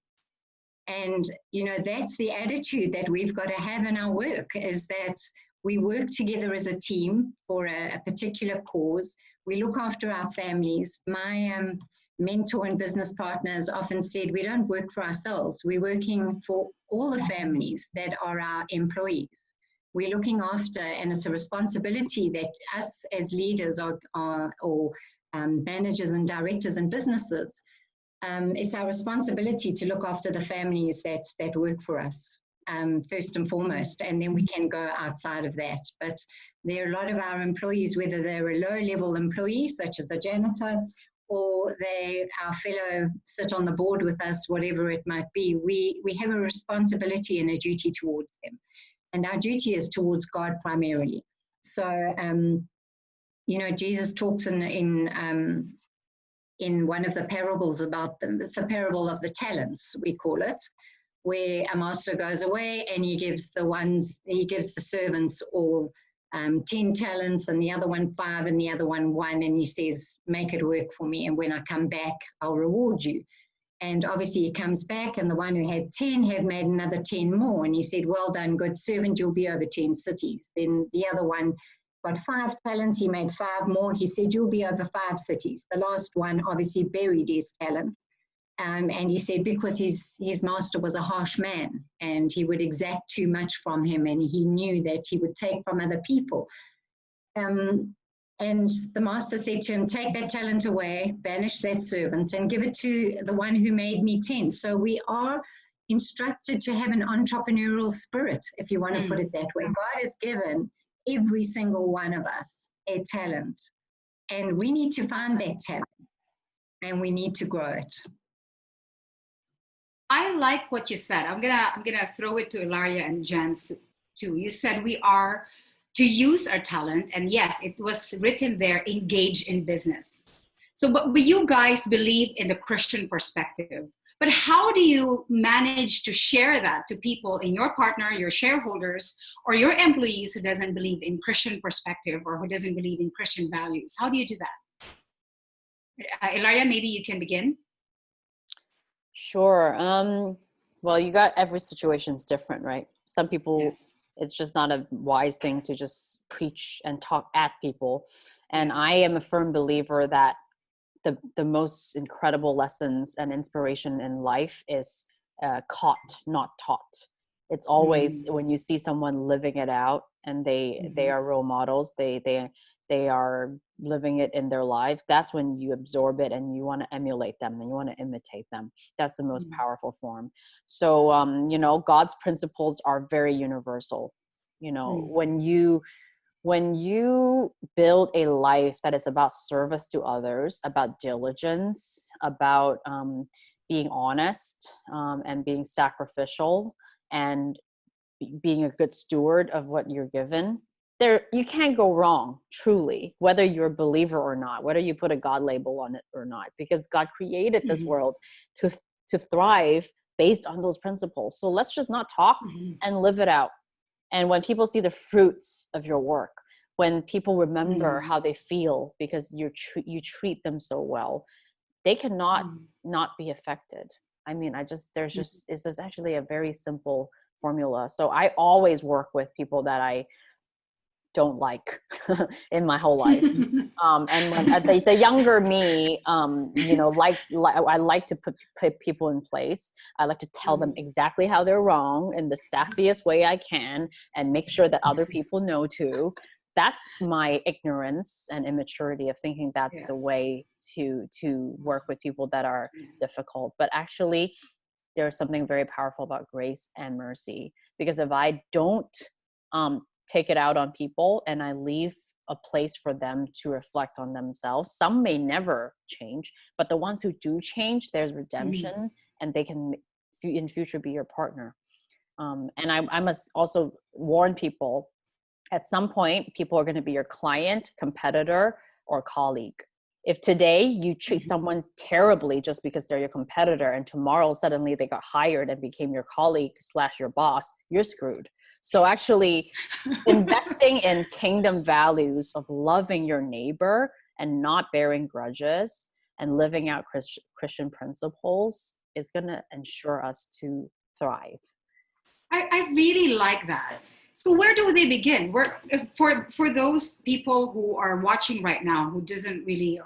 And, you know, that's the attitude that we've got to have in our work, is that we work together as a team for a particular cause. We look after our families. My mentor and business partners often said, we don't work for ourselves. We're working for all the families that are our employees. We're looking after, and it's a responsibility that us as leaders or managers and directors and businesses, it's our responsibility to look after the families that work for us, first and foremost, and then we can go outside of that. But there are a lot of our employees, whether they're a low-level employee, such as a janitor, or our fellow sit on the board with us, whatever it might be, we have a responsibility and a duty towards them. And our duty is towards God primarily. So, you know, Jesus talks in one of the parables about them. It's the parable of the talents, we call it, where a master goes away and he gives the servants all 10 talents and the other one 5 and the other one 1. And he says, make it work for me. And when I come back, I'll reward you. And obviously he comes back and the one who had 10 had made another 10 more. And he said, well done, good servant, you'll be over 10 cities. Then the other one got 5 talents, he made 5 more. He said, you'll be over 5 cities. The last one obviously buried his talent. And he said, because his master was a harsh man and he would exact too much from him and he knew that he would take from other people. And the master said to him, take that talent away, banish that servant and give it to the one who made me 10. So we are instructed to have an entrepreneurial spirit, if you want to put it that way. God has given every single one of us a talent and we need to find that talent and we need to grow it. I like what you said. I'm gonna throw it to Ilaria and Jen too. You said we are to use our talent, and yes, it was written there, engage in business. So, but you guys believe in the Christian perspective. But how do you manage to share that to people in your partner, your shareholders, or your employees who doesn't believe in Christian perspective or who doesn't believe in Christian values? How do you do that? Ilaria, maybe you can begin. Sure. Well, you got every situation's different, right? Some people, it's just not a wise thing to just preach and talk at people. And I am a firm believer that the most incredible lessons and inspiration in life is caught, not taught. It's always when you see someone living it out and they are role models, they are living it in their lives. That's when you absorb it and you want to emulate them and you want to imitate them. That's the most powerful form. So, you know, God's principles are very universal. You know, when you build a life that is about service to others, about diligence, about being honest and being sacrificial and being a good steward of what you're given, there you can't go wrong, truly, whether you're a believer or not, whether you put a God label on it or not, because God created this world to thrive based on those principles. So let's just not talk and live it out. And when people see the fruits of your work, when people remember how they feel because you treat them so well, they cannot not be affected. I mean, it's just actually a very simple formula. So I always work with people that I don't like in my whole life. And when the younger me, you know, I like to put people in place. I like to tell them exactly how they're wrong in the sassiest way I can and make sure that other people know too. That's my ignorance and immaturity of thinking that's the way to work with people that are difficult. But actually, there's something very powerful about grace and mercy, because if I don't take it out on people and I leave a place for them to reflect on themselves, some may never change, but the ones who do change, there's redemption and they can in future be your partner. And I must also warn people, at some point, people are going to be your client, competitor, or colleague. If today you treat someone terribly just because they're your competitor and tomorrow suddenly they got hired and became your colleague / your boss, you're screwed. So actually investing in kingdom values of loving your neighbor and not bearing grudges and living out Christian principles is going to ensure us to thrive. I really like that. So where do they begin? For those people who are watching right now who doesn't really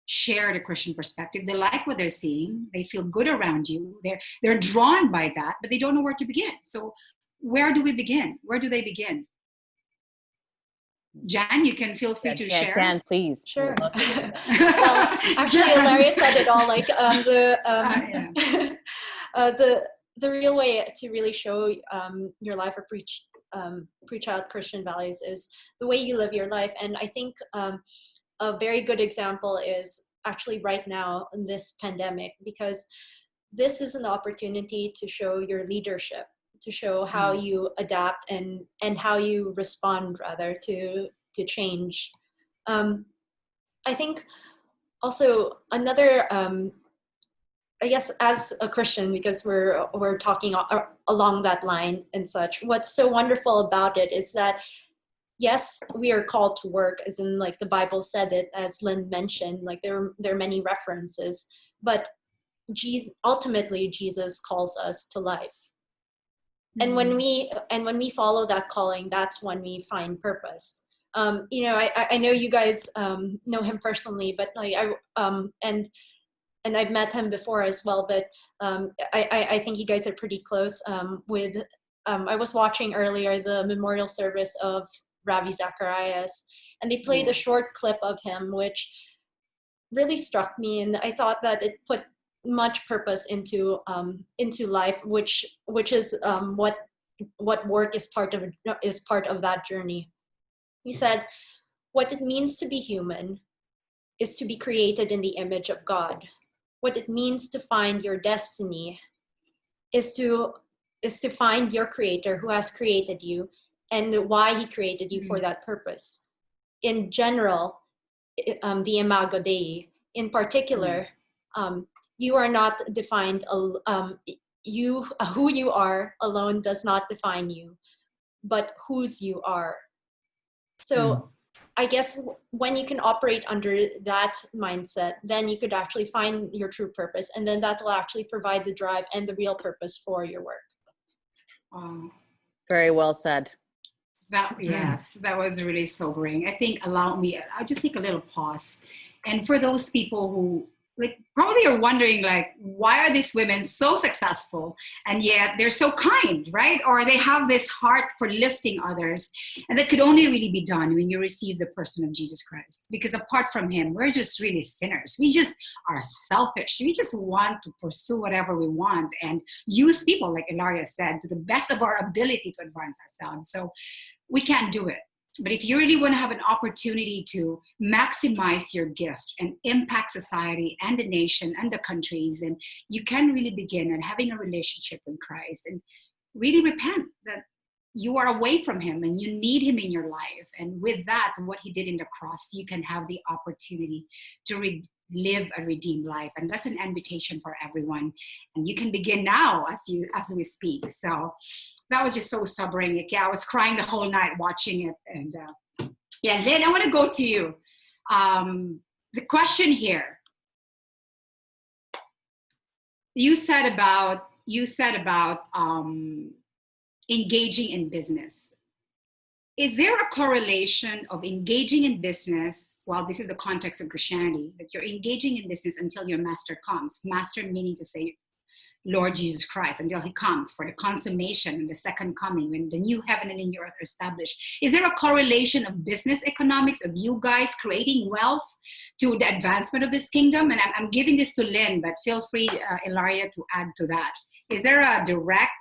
share the Christian perspective, they like what they're seeing, they feel good around you, they're drawn by that, but they don't know where to begin. So where do we begin? Where do they begin? Jan, you can feel free to share. Jan, please. Sure. Well, actually, Ilaria said it all. Like the real way to really show your life or preach out Christian values is the way you live your life. And I think a very good example is actually right now in this pandemic, because this is an opportunity to show your leadership, to show how you adapt and how you respond rather to change. I think also another, I guess as a Christian, because we're talking along that line and such, what's so wonderful about it is that yes, we are called to work, as in like the Bible said it, as Lynn mentioned, like there are many references, but ultimately Jesus calls us to life. And when we follow that calling, that's when we find purpose. You know, I know you guys know him personally, but like and I've met him before as well. But I think you guys are pretty close. I was watching earlier the memorial service of Ravi Zacharias, and they played a short clip of him, which really struck me, and I thought that it put much purpose into life, which is what work is part of that journey. He said, what it means to be human is to be created in the image of God. What it means to find your destiny is to find your creator who has created you and why he created you for that purpose. In general, the Imago Dei, in particular, you are not defined, who you are alone does not define you, but whose you are. So I guess when you can operate under that mindset, then you could actually find your true purpose, and then that will actually provide the drive and the real purpose for your work. Very well said. Yes, that was really sobering. I think I'll just take a little pause. And for those people who like probably are wondering, like, why are these women so successful and yet they're so kind, right? Or they have this heart for lifting others. And that could only really be done when you receive the person of Jesus Christ. Because apart from him, we're just really sinners. We just are selfish. We just want to pursue whatever we want and use people, like Ilaria said, to the best of our ability to advance ourselves. So we can't do it. But if you really want to have an opportunity to maximize your gift and impact society and the nation and the countries, and you can really begin at having a relationship with Christ and really repent that you are away from him and you need him in your life. And with that, what he did in the cross, you can have the opportunity to live a redeemed life. And that's an invitation for everyone. And you can begin now as we speak. So that was just so sobering. Yeah, I was crying the whole night watching it. And Lynn, I want to go to you. The question here, you said about engaging in business. Is there a correlation of engaging in business? Well, this is the context of Christianity, that you're engaging in business until your master comes. Master meaning to say Lord Jesus Christ, until he comes for the consummation and the second coming, when the new heaven and the new earth are established. Is there a correlation of business economics, of you guys creating wealth to the advancement of this kingdom? And I'm giving this to Lynn, but feel free, Ilaria, to add to that. Is there a direct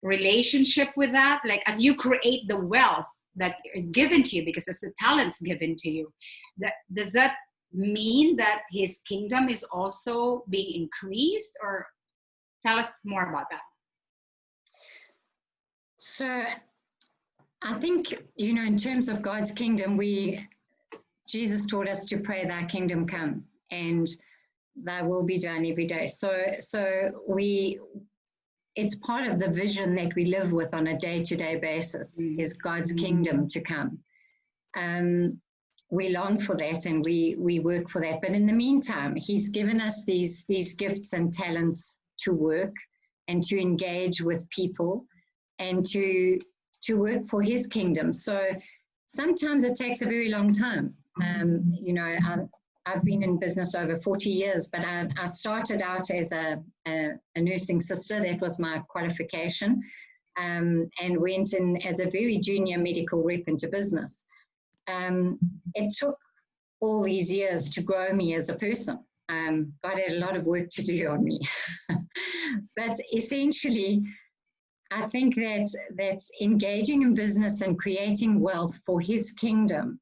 relationship with that? Like, as you create the wealth that is given to you, because it's the talents given to you, does that mean that his kingdom is also being increased? Or tell us more about that. So I think, in terms of God's kingdom, Jesus taught us to pray thy kingdom come and thy will be done every day. So it's part of the vision that we live with on a day-to-day basis, is God's kingdom to come. We long for that and we work for that. But in the meantime, he's given us these gifts and talents to work and to engage with people and to work for his kingdom. So sometimes it takes a very long time. I've been in business over 40 years, but I started out as a nursing sister. That was my qualification, and went in as a very junior medical rep into business. It took all these years to grow me as a person. God had a lot of work to do on me. But essentially, I think that engaging in business and creating wealth for his kingdom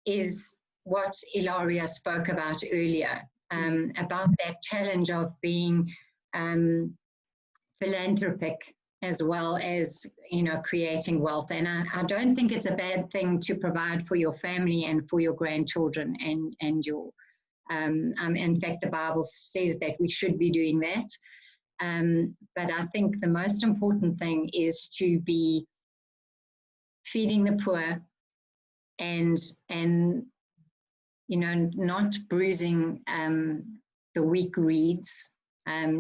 is what Ilaria spoke about earlier, about that challenge of being philanthropic as well as, creating wealth. And I don't think it's a bad thing to provide for your family and for your grandchildren and your, in fact, the Bible says that we should be doing that. But I think the most important thing is to be feeding the poor, and you know, not bruising the weak reeds.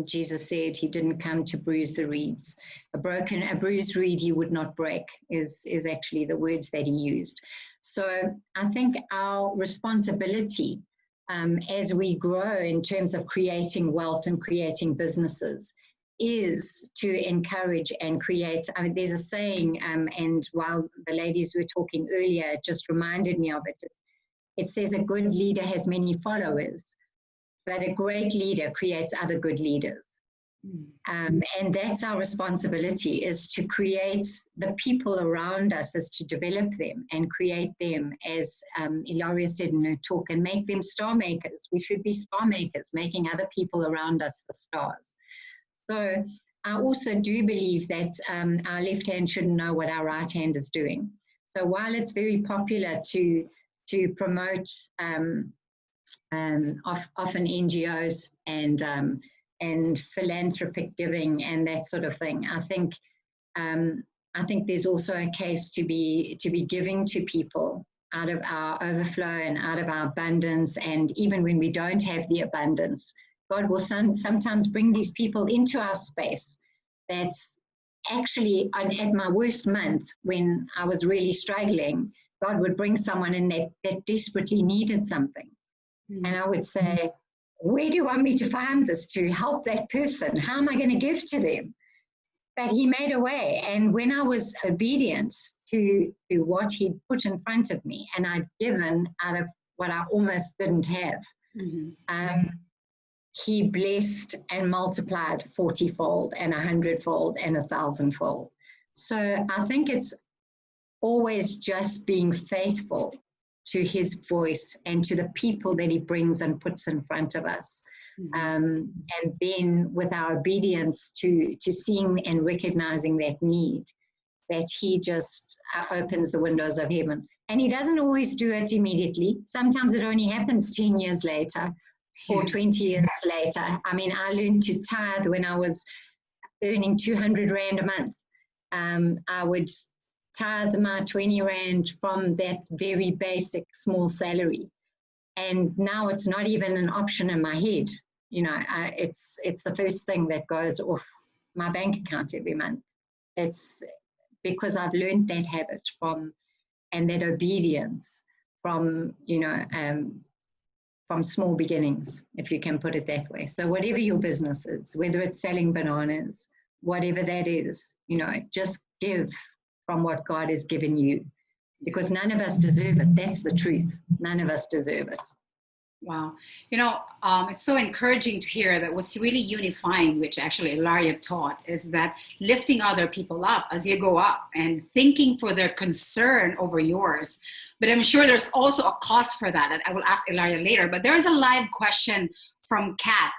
Jesus said he didn't come to bruise the reeds. A bruised reed he would not break is actually the words that he used. So I think our responsibility as we grow in terms of creating wealth and creating businesses is to encourage and create. I mean, there's a saying, and while the ladies were talking earlier, it just reminded me of it. It says a good leader has many followers, but a great leader creates other good leaders. And that's our responsibility, is to create the people around us, is to develop them and create them, as Ilaria said in her talk, and make them star makers. We should be star makers, making other people around us the stars. So I also do believe that our left hand shouldn't know what our right hand is doing. So while it's very popular to promote often NGOs and philanthropic giving and that sort of thing, I think there's also a case to be giving to people out of our overflow and out of our abundance. And even when we don't have the abundance, God will sometimes bring these people into our space. That's actually, at my worst month, when I was really struggling, God would bring someone in that desperately needed something. And I would say, where do you want me to find this to help that person? How am I going to give to them? But he made a way. And when I was obedient to what he'd put in front of me, and I'd given out of what I almost didn't have, he blessed and multiplied 40-fold and 100-fold and 1,000-fold. So I think it's always just being faithful to his voice and to the people that he brings and puts in front of us. And then with our obedience to seeing and recognizing that need, that he just opens the windows of heaven. And he doesn't always do it immediately. Sometimes it only happens 10 years later or 20 years later. I mean, I learned to tithe when I was earning 200 Rand a month. I would tithe my 20 Rand from that very basic small salary. And now it's not even an option in my head. You know, it's the first thing that goes off my bank account every month. It's because I've learned that habit and that obedience from, you know, from small beginnings, if you can put it that way. So whatever your business is, whether it's selling bananas, whatever that is, you know, just give from what God has given you, because none of us deserve it. That's the truth. None of us deserve it. Wow. You know, it's so encouraging to hear that what's really unifying, which actually Ilaria taught, is that lifting other people up as you go up and thinking for their concern over yours. But I'm sure there's also a cost for that, and I will ask Ilaria later. But there is a live question from Kat.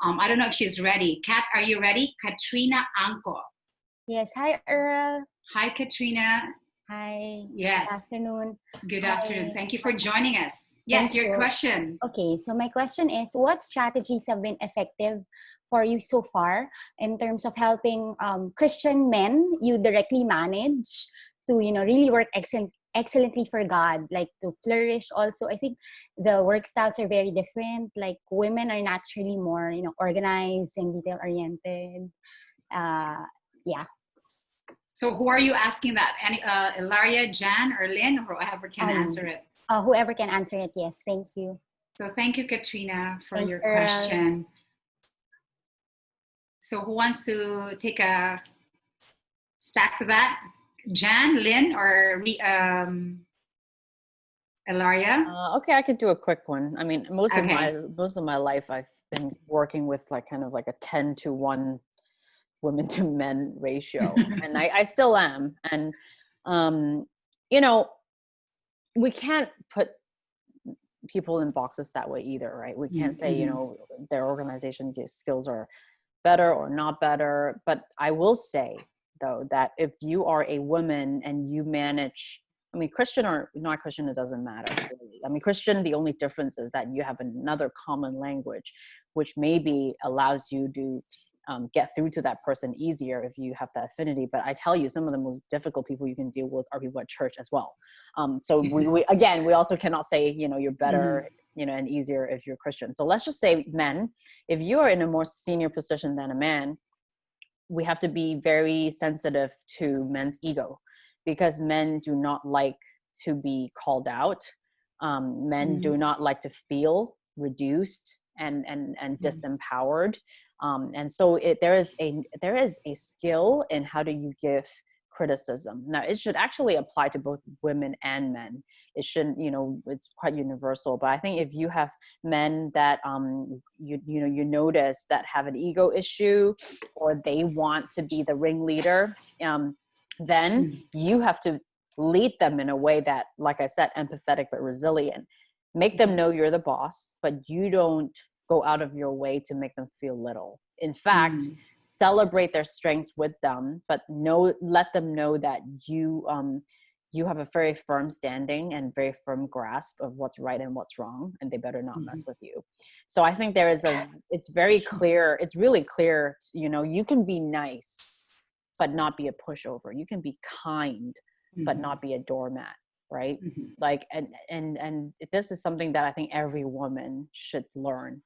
I don't know if she's ready. Kat, are you ready? Katrina Anko. Yes. Hi, Earl. Hi, Katrina. Hi. Yes. Good afternoon. Good Hi. afternoon. Thank you for joining us. Yes, your question. Okay, so my question is, what strategies have been effective for you so far in terms of helping Christian men you directly manage to, you know, really work excellently for God, like to flourish also? I think the work styles are very different. Like women are naturally more, you know, organized and detail oriented. Yeah. So who are you asking that? Any, Ilaria, Jan, or Lynn, or whoever can answer it? Whoever can answer it, yes. Thank you. So thank you, Katrina, for Thanks, your Earl. question. So who wants to take a stack to that? Jan, Lynn, or Ilaria? Okay, I could do a quick one. I mean, most of my life I've been working with like kind of like a 10-to-1 women to men ratio, and I still am. And you know, we can't put people in boxes that way either, right? We can't say, you know, their organization skills are better or not better. But I will say, though, that if you are a woman and you manage, I mean, Christian or not Christian, it doesn't matter, really. I mean, Christian, the only difference is that you have another common language, which maybe allows you to get through to that person easier if you have that affinity. But I tell you, some of the most difficult people you can deal with are people at church as well. So we also cannot say, you're better, and easier if you're Christian. So let's just say men, if you are in a more senior position than a man, we have to be very sensitive to men's ego, because men do not like to be called out. Men do not like to feel reduced and disempowered. And so there is a skill in how do you give criticism. Now, it should actually apply to both women and men. It shouldn't, it's quite universal. But I think if you have men that you notice that have an ego issue, or they want to be the ringleader, then you have to lead them in a way that, like I said, empathetic but resilient. Make them know you're the boss, but you don't go out of your way to make them feel little. In fact, celebrate their strengths with them, but let them know that you have a very firm standing and very firm grasp of what's right and what's wrong, and they better not mess with you. So I think it's very clear. It's really clear, you can be nice, but not be a pushover. You can be kind, but not be a doormat. Right. Like, and this is something that I think every woman should learn.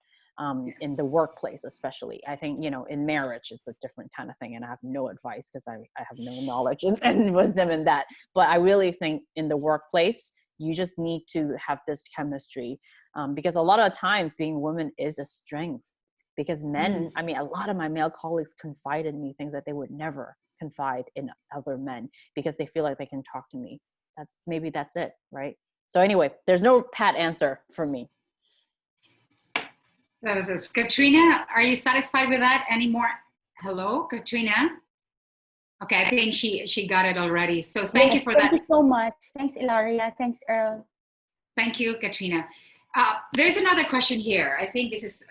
In the workplace, especially. I think, in marriage, it's a different kind of thing. And I have no advice because I have no knowledge and wisdom in that. But I really think in the workplace, you just need to have this chemistry. Because a lot of times being a woman is a strength, because men, a lot of my male colleagues confide in me things that they would never confide in other men, because they feel like they can talk to me. That's it. Right. So anyway, there's no pat answer for me. That was it. Katrina, are you satisfied with that? Any more? Hello, Katrina? Okay, I think she got it already. So thank you for that. Thank you so much. Thanks, Ilaria. Thanks, Earl. Thank you, Katrina. There's another question here. I think this is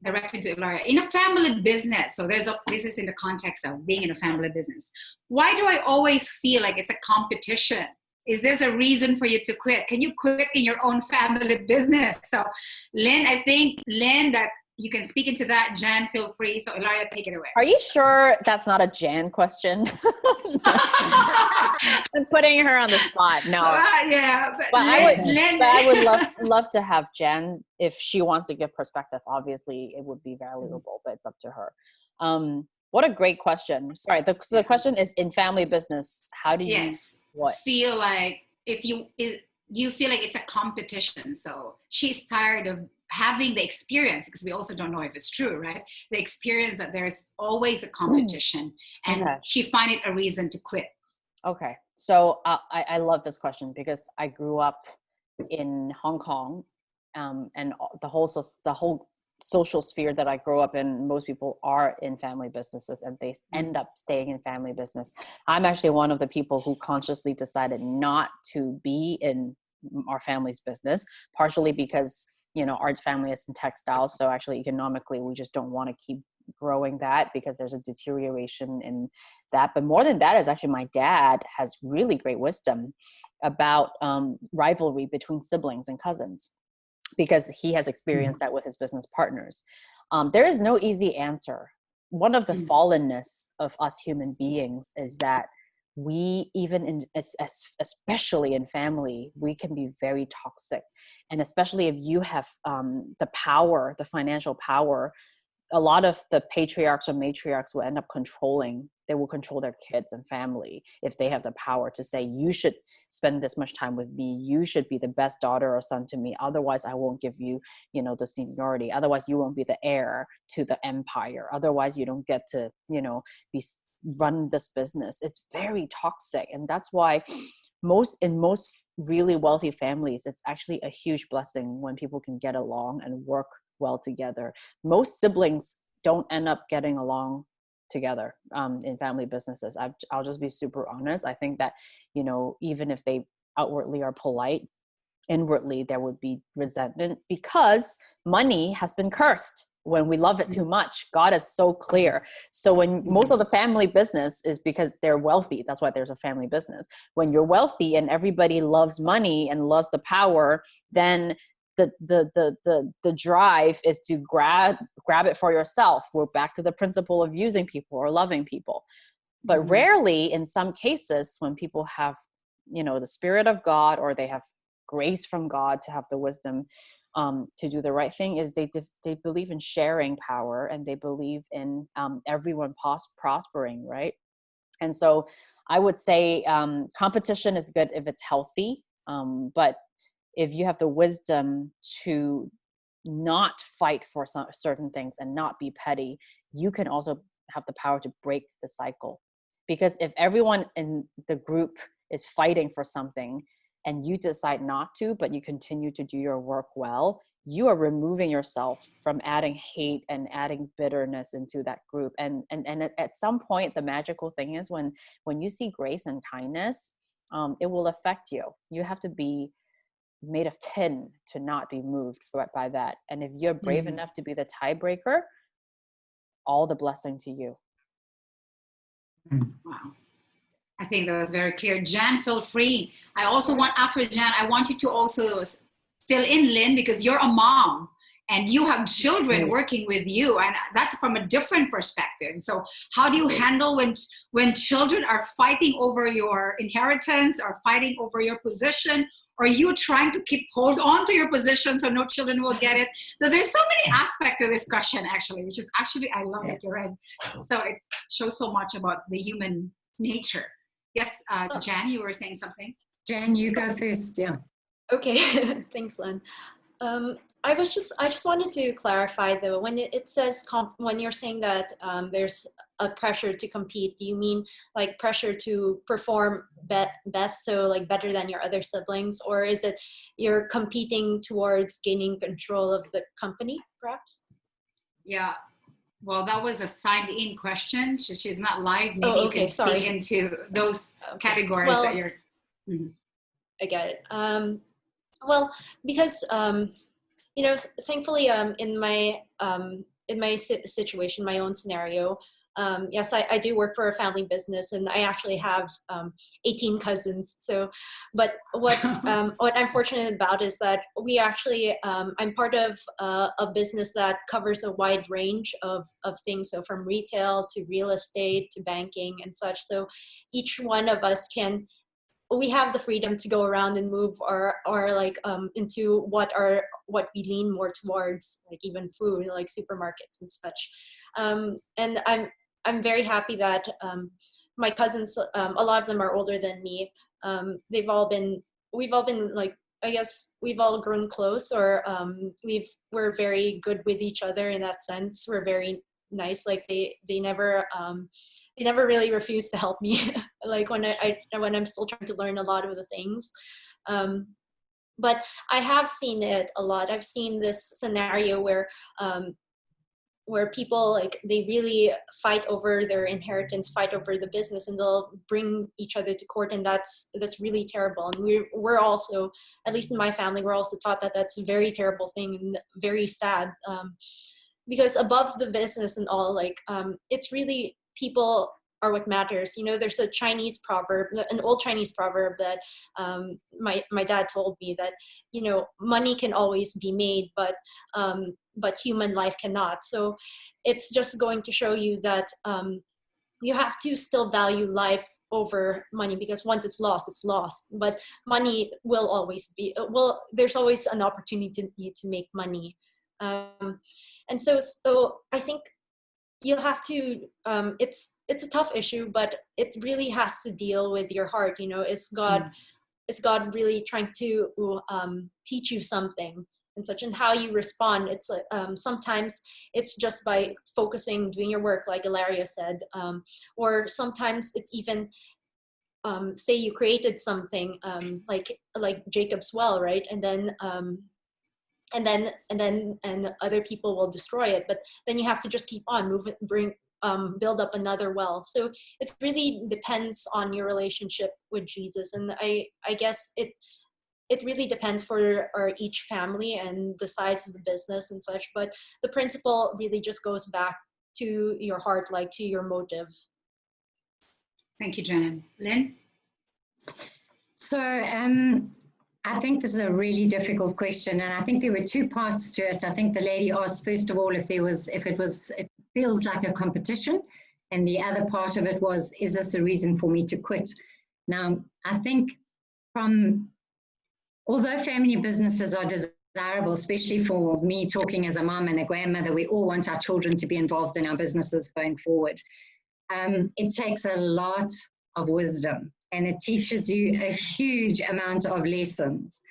directed to Ilaria. In a family business, so this is in the context of being in a family business. Why do I always feel like it's a competition? Is this a reason for you to quit? Can you quit in your own family business? So Lynn, I think, that you can speak into that. Jan, feel free. So Ilaria, take it away. Are you sure that's not a Jan question? I'm putting her on the spot. No. Yeah. But I would love to have Jan, if she wants to give perspective. Obviously, it would be valuable, but it's up to her. What a great question. Sorry. So the question is, in family business, how do you feel like you feel like it's a competition? So she's tired of having the experience, because we also don't know if it's true, right? The experience that there's always a competition, and she find it a reason to quit. Okay. So I love this question, because I grew up in Hong Kong, and the whole social sphere that I grew up in, most people are in family businesses, and they end up staying in family business. I'm actually one of the people who consciously decided not to be in our family's business, partially because, our family is in textiles. So actually economically, we just don't want to keep growing that, because there's a deterioration in that. But more than that is actually my dad has really great wisdom about rivalry between siblings and cousins, because he has experienced that with his business partners. There is no easy answer. One of the fallenness of us human beings is that we, especially in family, we can be very toxic. And especially if you have the power, the financial power, a lot of the patriarchs or matriarchs will end up they will control their kids and family if they have the power to say, you should spend this much time with me. You should be the best daughter or son to me. Otherwise, I won't give you, the seniority. Otherwise, you won't be the heir to the empire. Otherwise, you don't get to, run this business. It's very toxic. And that's why in most really wealthy families, it's actually a huge blessing when people can get along and work well together. Most siblings don't end up getting along together in family businesses. I'll just be super honest. I think that, even if they outwardly are polite, inwardly there would be resentment, because money has been cursed when we love it too much. God is so clear. So when most of the family business is because they're wealthy, that's why there's a family business. When you're wealthy and everybody loves money and loves the power, then the drive is to grab it for yourself. We're back to the principle of using people or loving people. But rarely, in some cases, when people have, the Spirit of God, or they have grace from God to have the wisdom to do the right thing, is they believe in sharing power, and they believe in everyone prospering, right? And so I would say competition is good if it's healthy, but if you have the wisdom to not fight for certain things and not be petty, you can also have the power to break the cycle. Because if everyone in the group is fighting for something and you decide not to, but you continue to do your work well, you are removing yourself from adding hate and adding bitterness into that group. And at some point, the magical thing is when you see grace and kindness, it will affect you. You have to be made of tin to not be moved by that. And if you're brave enough to be the tiebreaker, all the blessing to you. Wow. I think that was very clear. Jan, feel free. I also want, after Jan, I want you to also fill in, Lynn, because you're a mom and you have children working with you, and that's from a different perspective. So how do you handle when children are fighting over your inheritance or fighting over your position, or you trying to hold on to your position so no children will get it? So there's so many aspects to this question, actually, which is actually, I love that you read. So it shows so much about the human nature. Yes, Jan, you were saying something? Jan, you go first, yeah. Okay, thanks, Lynn. I just wanted to clarify though, when it says, when you're saying that there's a pressure to compete, do you mean like pressure to perform best, so like better than your other siblings, or is it you're competing towards gaining control of the company, perhaps? Yeah, well, that was a signed-in question. She's not live. Maybe you can speak into those categories that you're... I get it. Well, because thankfully, in my situation, my own scenario, yes, I do work for a family business, and I actually have 18 cousins. So, but what I'm fortunate about is that we actually, I'm part of a business that covers a wide range of things. So from retail to real estate to banking and such. So each one of us we have the freedom to go around and move our like into what we lean more towards, like even food, like supermarkets and such. And I'm very happy that my cousins, a lot of them are older than me. We've all been like, I guess we've all grown close, or we're very good with each other in that sense. We're very nice. Like they never really refused to help me, like when I'm still trying to learn a lot of the things. But I have seen it a lot. I've seen this scenario where people, like, they really fight over their inheritance, fight over the business, and they'll bring each other to court, and that's really terrible. And we're also, at least in my family, we're also taught that that's a very terrible thing and very sad, because above the business and all, like, it's really people are what matters. There's a Chinese proverb, an old Chinese proverb that my dad told me that, money can always be made, but human life cannot. So it's just going to show you that you have to still value life over money, because once it's lost. But money will always be, there's always an opportunity to make money. And so I think you'll have to, it's a tough issue, but it really has to deal with your heart. Is God really trying to teach you something and such, and how you respond? It's sometimes it's just by focusing, doing your work, like Ilaria said, or sometimes it's even say you created something, like Jacob's well, right? And other people will destroy it, but then you have to just keep on moving, build up another well. So it really depends on your relationship with Jesus, and I guess it really depends for each family and the size of the business and such. But the principle really just goes back to your heart, like to your motive. Thank you, Jan. Lynn? So I think this is a really difficult question, and I think there were two parts to it. I think the lady asked, first of all, if it feels like a competition, and the other part of it was, is this a reason for me to quit? Now, I think although family businesses are desirable, especially for me talking as a mom and a grandmother, we all want our children to be involved in our businesses going forward. It takes a lot of wisdom, and it teaches you a huge amount of lessons.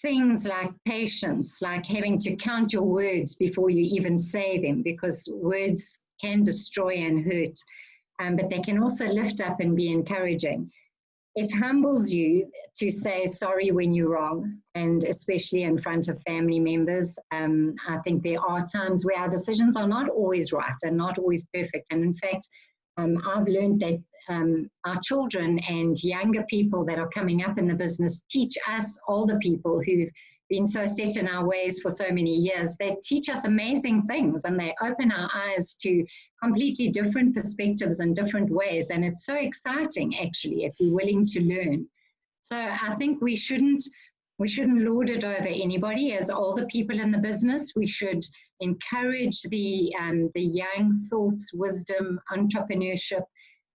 Things like patience, like having to count your words before you even say them, because words can destroy and hurt, but they can also lift up and be encouraging. It humbles you to say sorry when you're wrong, and especially in front of family members. I think there are times where our decisions are not always right and not always perfect. And in fact, I've learned that our children and younger people that are coming up in the business teach us, older people who've been so set in our ways for so many years, they teach us amazing things, and they open our eyes to completely different perspectives and different ways. And it's so exciting, actually, if you're willing to learn. So I think we shouldn't lord it over anybody. As older people in the business, we should encourage the young thoughts, wisdom, entrepreneurship,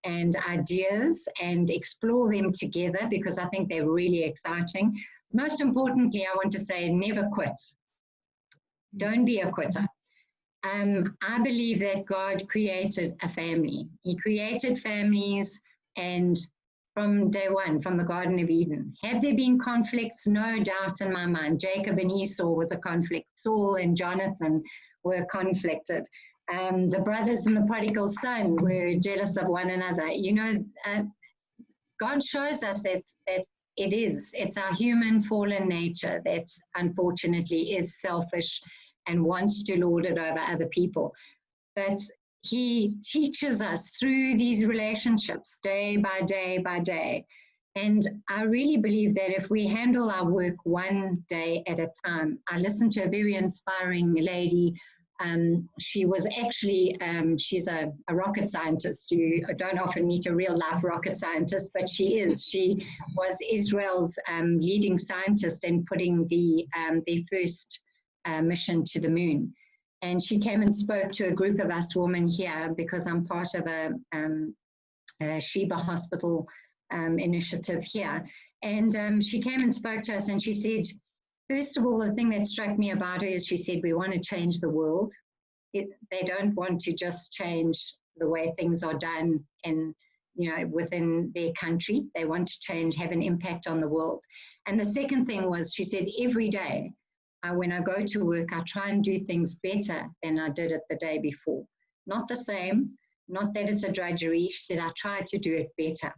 and ideas, and explore them together, because I think they're really exciting. Most importantly, I want to say, never quit. Don't be a quitter. I believe that God created a family. He created families, and from day one, from the Garden of Eden. Have there been conflicts? No doubt in my mind. Jacob and Esau was a conflict. Saul and Jonathan were conflicted. The brothers in the prodigal son were jealous of one another. You know, God shows us that it's our human fallen nature that unfortunately is selfish and wants to lord it over other people. But he teaches us through these relationships day by day by day. And I really believe that if we handle our work one day at a time. I listened to a very inspiring lady. She was actually, she's a rocket scientist. You don't often meet a real life rocket scientist, but she is. She was Israel's leading scientist in putting their first mission to the moon. And she came and spoke to a group of us women here, because I'm part of a Sheba Hospital initiative here. And she came and spoke to us, and she said, first of all, the thing that struck me about her is she said, we want to change the world. They don't want to just change the way things are done within their country. They want to change, have an impact on the world. And the second thing was, she said, every day, when I go to work, I try and do things better than I did it the day before. Not the same, not that it's a drudgery. She said, I try to do it better.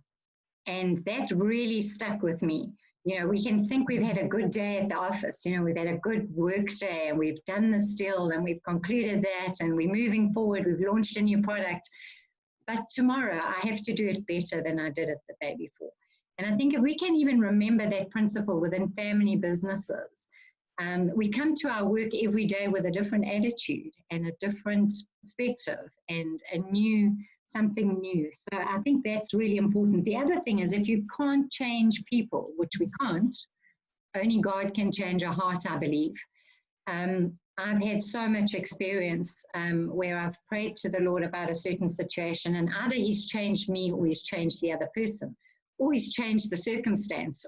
And that really stuck with me. You know, we can think we've had a good day at the office. You know, we've had a good work day, and we've done this deal, and we've concluded that, and we're moving forward. We've launched a new product. But tomorrow, I have to do it better than I did it the day before. And I think if we can even remember that principle within family businesses, we come to our work every day with a different attitude and a different perspective and something new. So I think that's really important. The other thing is, if you can't change people, which we can't, only God can change a heart, I believe. I've had so much experience where I've prayed to the Lord about a certain situation, and either he's changed me, or he's changed the other person, or he's changed the circumstance.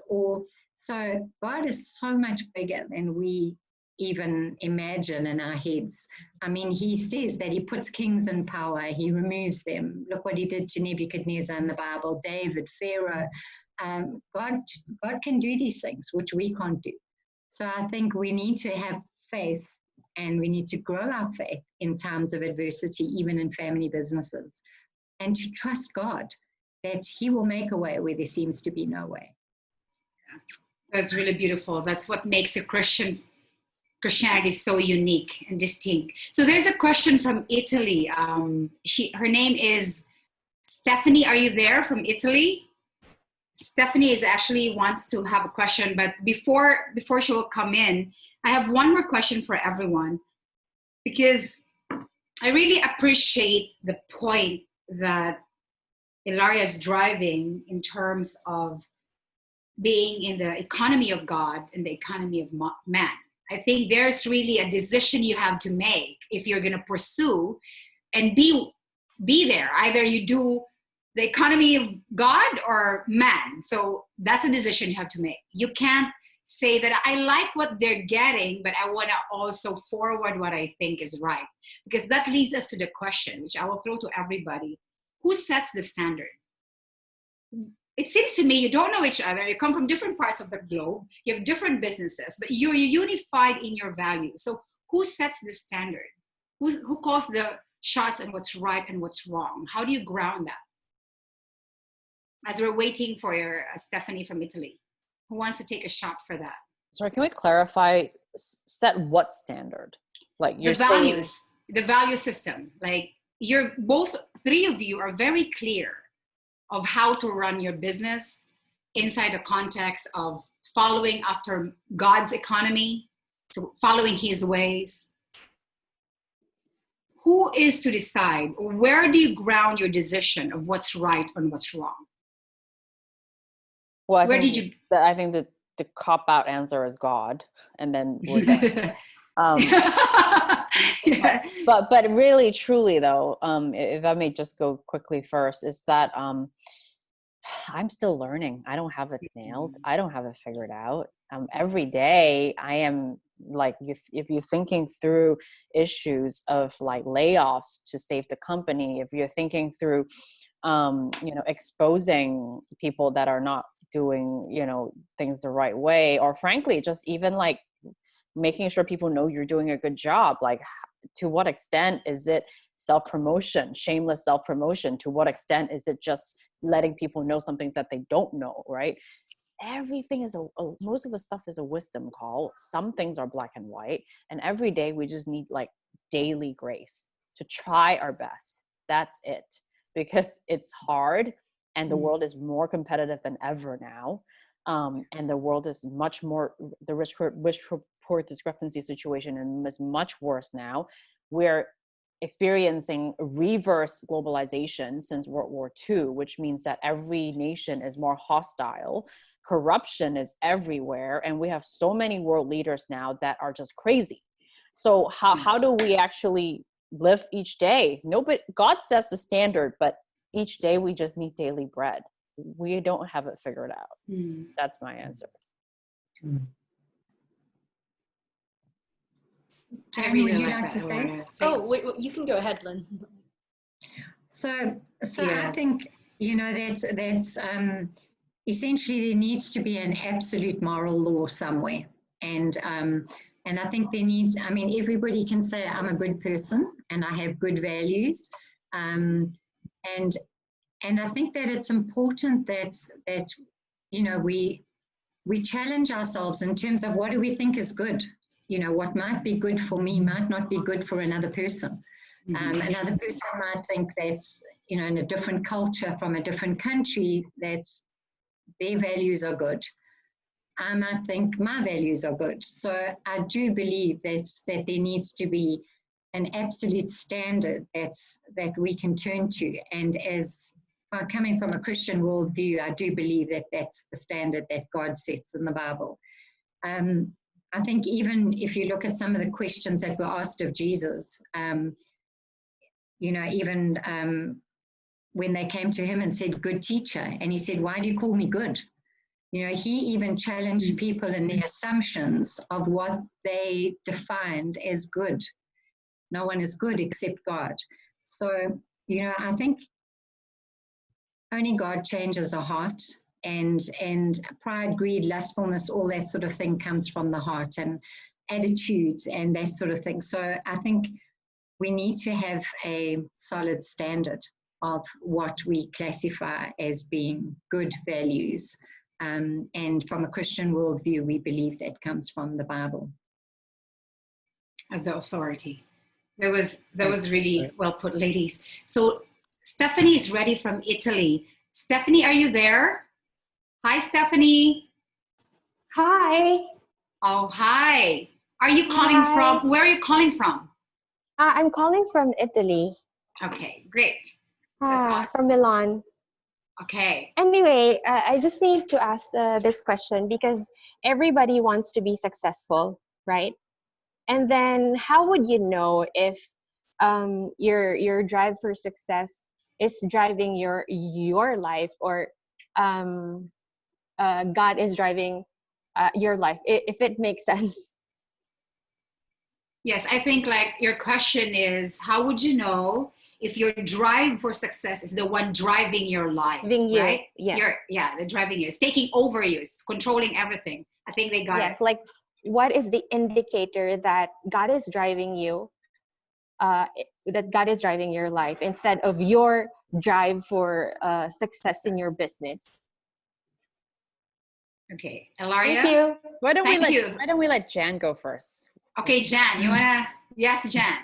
So God is so much bigger than we even imagine in our heads. I mean, he says that he puts kings in power, he removes them. Look what he did to Nebuchadnezzar in the Bible, David, Pharaoh. God can do these things, which we can't do. So I think we need to have faith, and we need to grow our faith in times of adversity, even in family businesses, and to trust God that he will make a way where there seems to be no way. That's really beautiful. That's what makes Christianity so unique and distinct. So there's a question from Italy. Her name is Stephanie. Are you there from Italy? Stephanie wants to have a question, but before she will come in, I have one more question for everyone, because I really appreciate the point that Ilaria is driving in terms of being in the economy of God and the economy of man. I think there's really a decision you have to make if you're going to pursue and be there. Either you do the economy of God or man. So that's a decision you have to make. You can't say that I like what they're getting, but I want to also forward what I think is right. Because that leads us to the question, which I will throw to everybody. Who sets the standard? It seems to me you don't know each other. You come from different parts of the globe. You have different businesses, but you're unified in your values. So who sets the standard? Who calls the shots on what's right and what's wrong? How do you ground that? As we're waiting for Stephanie from Italy, who wants to take a shot for that? Sorry, can we clarify, set what standard? Like the values, the value system. Like you're both, three of you are very clear of how to run your business inside the context of following after God's economy, so following his ways. Who is to decide, or where do you ground your decision of what's right and what's wrong? Well, I think that the cop-out answer is God, and then we're done. Yeah. But really, truly though, if I may just go quickly first, is that I'm still learning. I don't have it nailed. I don't have it figured out. Every day I am like, if you're thinking through issues of like layoffs to save the company, if you're thinking through, exposing people that are not doing, things the right way, or frankly, just even like making sure people know you're doing a good job. Like, to what extent is it self-promotion, shameless self-promotion? To what extent is it just letting people know something that they don't know, right? Everything is most of the stuff is a wisdom call. Some things are black and white, and every day we just need like daily grace to try our best. That's it, because it's hard, and the world is more competitive than ever now. And the world is much more, the rich poor discrepancy situation is much worse now. We're experiencing reverse globalization since World War II, which means that every nation is more hostile. Corruption is everywhere, and we have so many world leaders now that are just crazy. So how do we actually live each day? Nobody, God sets the standard, but each day we just need daily bread. We don't have it figured out. That's my answer. Jen, would you like to say? Oh, wait, you can go ahead, Lynn. So yes. I think, that's essentially there needs to be an absolute moral law somewhere. And I think there needs, everybody can say I'm a good person and I have good values. And I think that it's important that we challenge ourselves in terms of what do we think is good. What might be good for me might not be good for another person. Another person might think that's, in a different culture from a different country, that their values are good. I might think my values are good. So I do believe that there needs to be an absolute standard that we can turn to. And as coming from a Christian worldview, I do believe that that's the standard that God sets in the Bible. I think even if you look at some of the questions that were asked of Jesus, when they came to him and said, good teacher, and he said, why do you call me good? He even challenged people in their assumptions of what they defined as good. No one is good except God. So, I think only God changes a heart, and pride, greed, lustfulness, all that sort of thing comes from the heart, and attitudes and that sort of thing. So I think we need to have a solid standard of what we classify as being good values. And from a Christian worldview, we believe that comes from the Bible. As the authority. That was really well put, ladies. So Stephanie is ready from Italy. Stephanie, are you there? Hi, Stephanie. Hi. Oh, hi. Are you calling from, where are you calling from? I'm calling from Italy. Okay, great. That's awesome. From Milan. Okay. Anyway, I just need to ask this question because everybody wants to be successful, right? And then how would you know if your drive for success is driving your life, or God is driving your life, if it makes sense? Yes, I think like your question is, how would you know if your drive for success is the one driving your life, Driving you, right? yes. The driving you. It's taking over you. It's controlling everything. I think they got it. Yes, like what is the indicator that God is driving you, that God is driving your life instead of your drive for success in your business? Okay, Thank Ilaria. you. Why don't Thank you. Why don't we let Jan go first? Okay, Jan, you wanna? Yes, Jan.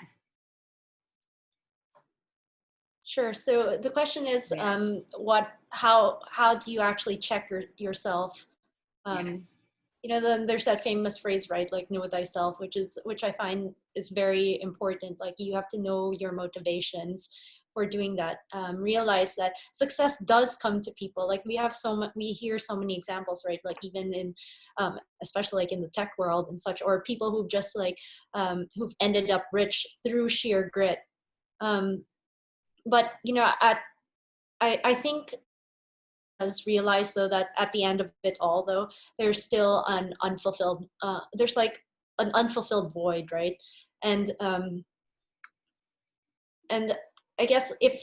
Sure. So the question is, how do you actually check yourself? Yes. You know, then there's that famous phrase, right? Like, know thyself, which I find is very important. Like, you have to know your motivations for doing that. Realize that success does come to people. Like, we hear so many examples, right? Like, even in, especially like in the tech world and such, or people who've just like, who've ended up rich through sheer grit. But you know, I think has realized though that at the end of it all, though, there's still an unfulfilled. There's like an unfulfilled void, right? And I guess if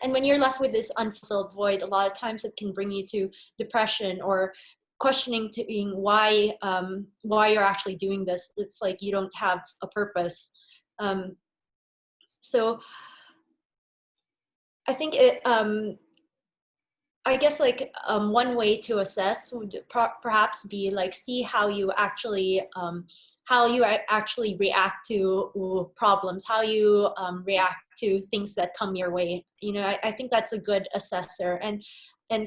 and when you're left with this unfulfilled void, a lot of times it can bring you to depression or questioning to being why you're actually doing this. It's like you don't have a purpose. So I think I guess like one way to assess would perhaps be like see how you actually react to problems, how you react to things that come your way. You know, I think that's a good assessor, and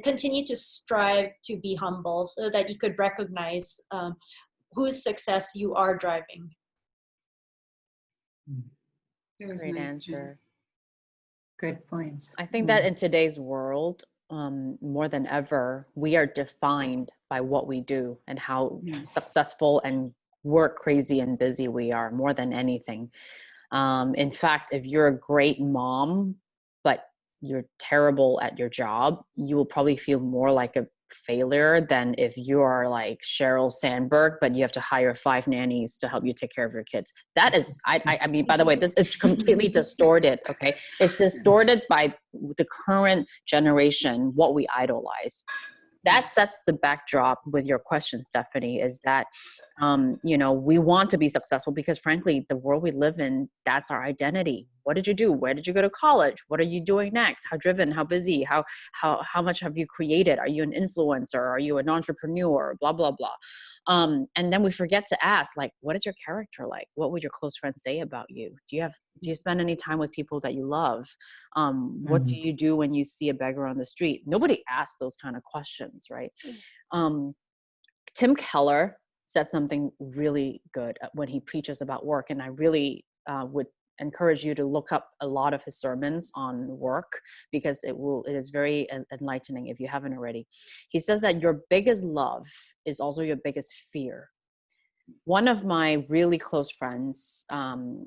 continue to strive to be humble so that you could recognize whose success you are driving. Great Nice, answer. Good points. I think that in today's world, more than ever, we are defined by what we do and how successful and work crazy and busy we are, more than anything. In fact, if you're a great mom, but you're terrible at your job, you will probably feel more like a failure than if you are like Sheryl Sandberg, but you have to hire 5 nannies to help you take care of your kids. That is, I mean, by the way, this is completely distorted, okay? It's distorted by the current generation, what we idolize. That sets the backdrop with your question, Stephanie, is that, you know, we want to be successful because frankly, the world we live in, that's our identity. What did you do? Where did you go to college? What are you doing next? How driven, how busy, how much have you created? Are you an influencer? Are you an entrepreneur? Blah, blah, blah. And then we forget to ask, like, what is your character like? What would your close friends say about you? Do you spend any time with people that you love? What do you do when you see a beggar on the street? Nobody asks those kind of questions, right? Tim Keller said something really good when he preaches about work, and I really would encourage you to look up a lot of his sermons on work because it is very enlightening if you haven't already. He says that your biggest love is also your biggest fear. One of my really close friends,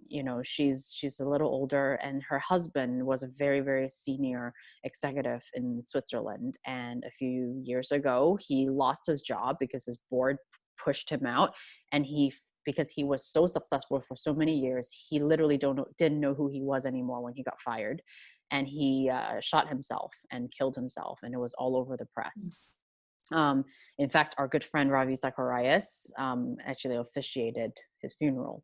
you know, she's a little older, and her husband was a very, very senior executive in Switzerland. And a few years ago, he lost his job because his board pushed him out, and because he was so successful for so many years, he literally didn't know who he was anymore when he got fired, and he shot himself and killed himself, and it was all over the press. In fact, our good friend Ravi Zacharias actually officiated his funeral.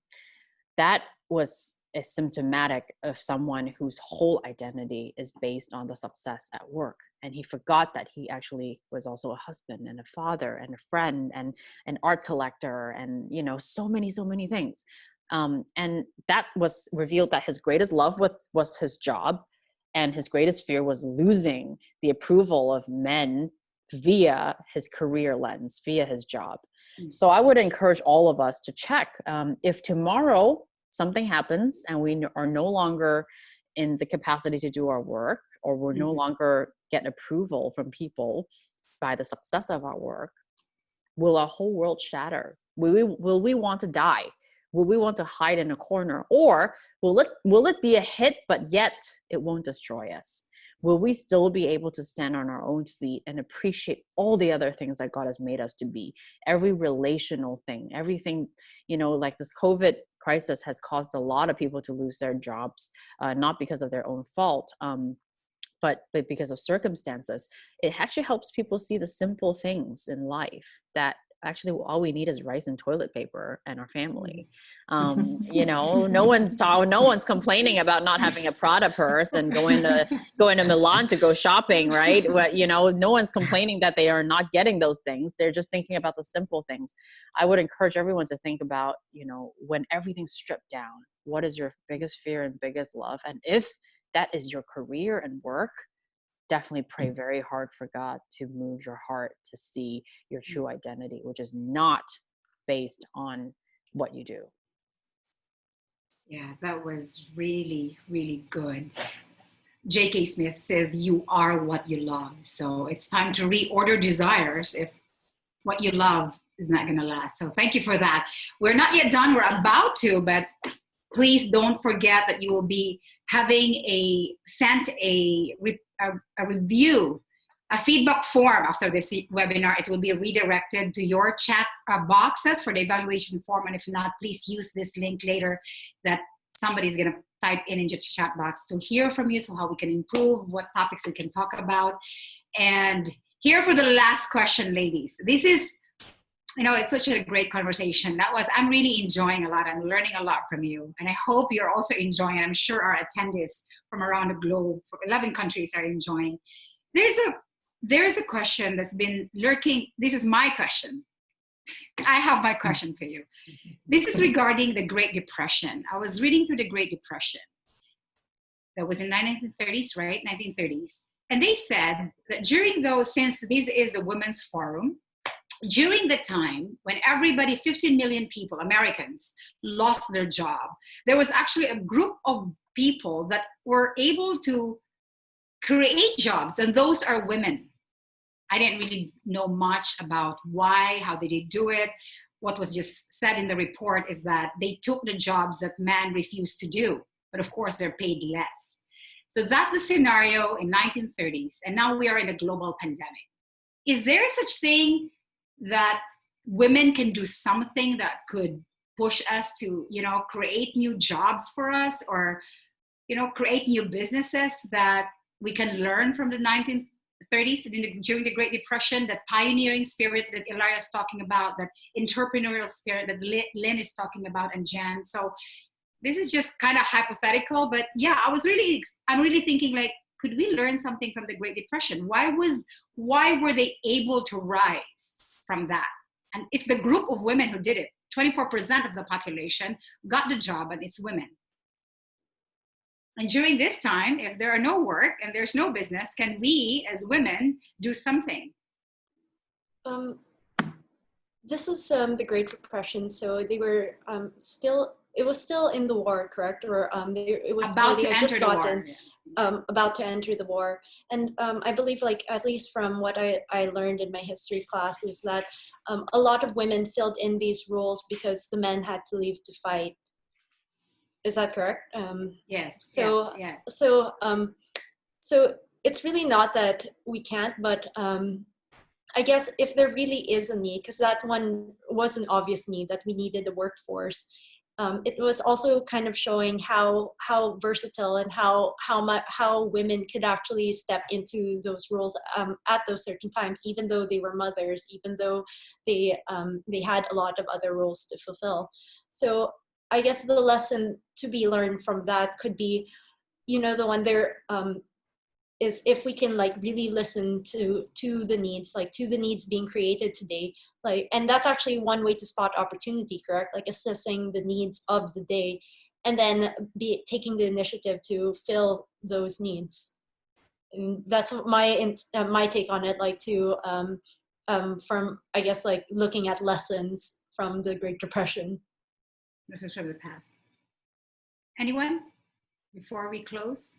That was symptomatic of someone whose whole identity is based on the success at work. And he forgot that he actually was also a husband and a father and a friend and an art collector and, you know, so many things. And that was revealed that his greatest love was his job, and his greatest fear was losing the approval of men via his career lens, via his job. So I would encourage all of us to check if tomorrow something happens and we are no longer in the capacity to do our work, or we're no longer get approval from people by the success of our work, will our whole world shatter? Will we want to die? Will we want to hide in a corner? Or will it be a hit, but yet it won't destroy us? Will we still be able to stand on our own feet and appreciate all the other things that God has made us to be? Every relational thing, everything, like this COVID crisis has caused a lot of people to lose their jobs, not because of their own fault, but because of circumstances. It actually helps people see the simple things in life, that actually all we need is rice and toilet paper and our family. No one's complaining about not having a Prada purse and going to Milan to go shopping, right? No one's complaining that they are not getting those things. They're just thinking about the simple things. I would encourage everyone to think about, when everything's stripped down, what is your biggest fear and biggest love? And if that is your career and work, definitely pray very hard for God to move your heart to see your true identity, which is not based on what you do. Yeah, that was really, really good. J.K. Smith said, "You are what you love." So it's time to reorder desires if what you love is not going to last. So thank you for that. We're not yet done. We're about to, but please don't forget that you will be having sent a review, a feedback form after this webinar. It will be redirected to your chat boxes for the evaluation form. And if not, please use this link later that somebody's going to type in the chat box to hear from you, so how we can improve, what topics we can talk about. And here for the last question, ladies. This is, it's such a great conversation. I'm really enjoying a lot. I'm learning a lot from you. And I hope you're also enjoying it. I'm sure our attendees from around the globe, from 11 countries, are enjoying. There's a question that's been lurking. This is my question. I have my question for you. This is regarding the Great Depression. I was reading through the Great Depression. That was in 1930s, right? 1930s. And they said that since this is the Women's Forum, during the time when 15 million people, Americans, lost their job, there was actually a group of people that were able to create jobs, and those are women. I didn't really know much about how did they do it. What was just said in the report is that they took the jobs that men refused to do, but of course they're paid less. So that's the scenario in 1930s, and now we are in a global pandemic. Is there such thing that women can do something that could push us to, create new jobs for us, or, create new businesses that we can learn from the 1930s during the Great Depression, that pioneering spirit that Ilaria is talking about, that entrepreneurial spirit that Lynn is talking about, and Jan. So this is just kind of hypothetical, but yeah, I'm really thinking, like, could we learn something from the Great Depression? Why were they able to rise from that? And it's the group of women who did it. 24% of the population got the job, and it's women. And during this time, if there are no work and there's no business, can we as women do something? This is the Great Depression, so they were it was still in the war, correct? Or it was about to enter the war. About to enter the war. And I believe, like, at least from what I learned in my history class, is that a lot of women filled in these roles because the men had to leave to fight. Is that correct? Yes. So, yes, yeah. So it's really not that we can't, but I guess if there really is a need, because that one was an obvious need, that we needed the workforce. It was also kind of showing how versatile and how women could actually step into those roles at those certain times, even though they were mothers, even though they had a lot of other roles to fulfill. So I guess the lesson to be learned from that could be, the one there is if we can, like, really listen to the needs, like to the needs being created today, like, and that's actually one way to spot opportunity, correct? Like assessing the needs of the day and then taking the initiative to fill those needs. And that's my take on it, like from, I guess, like looking at lessons from the Great Depression. This is from the past. Anyone? before we close?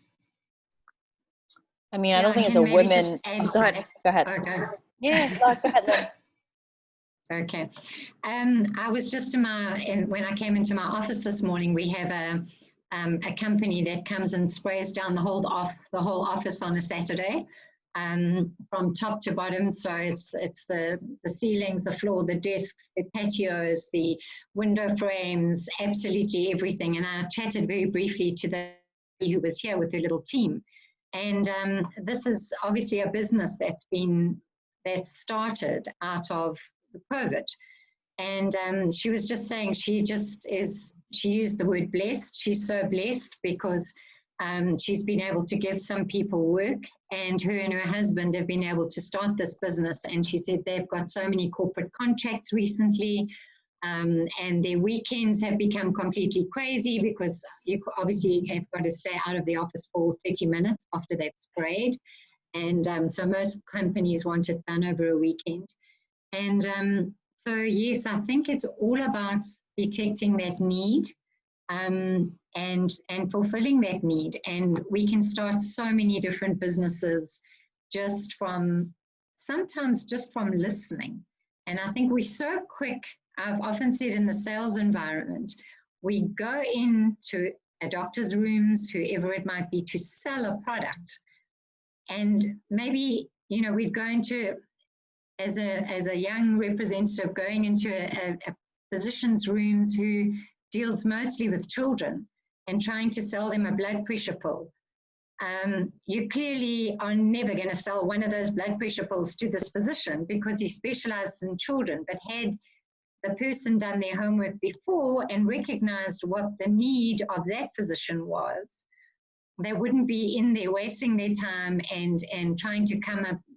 I mean, I don't think I it's can a maybe just women. add Go ahead. Go ahead. Okay. Yeah, go ahead, Lynn. Okay. I was just when I came into my office this morning, we have a company that comes and sprays down the whole office on a Saturday, from top to bottom. So it's the ceilings, the floor, the desks, the patios, the window frames, absolutely everything. And I chatted very briefly to the lady who was here with her little team. And this is obviously a business that started out of the COVID. And she was just saying she used the word blessed. She's so blessed because she's been able to give some people work, and her and her husband have been able to start this business. And she said they've got so many corporate contracts recently, and their weekends have become completely crazy because you obviously have got to stay out of the office for 30 minutes after they've sprayed. And so most companies want it done over a weekend. And so, yes, I think it's all about detecting that need and fulfilling that need. And we can start so many different businesses sometimes just from listening. And I think we're so quick. I've often said in the sales environment, we go into a doctor's rooms, whoever it might be, to sell a product. And maybe, we'd go into, as a young representative, going into a physician's rooms who deals mostly with children and trying to sell them a blood pressure pill. You clearly are never going to sell one of those blood pressure pills to this physician because he specializes in children. But had the person done their homework before and recognized what the need of that physician was, they wouldn't be in there wasting their time and trying to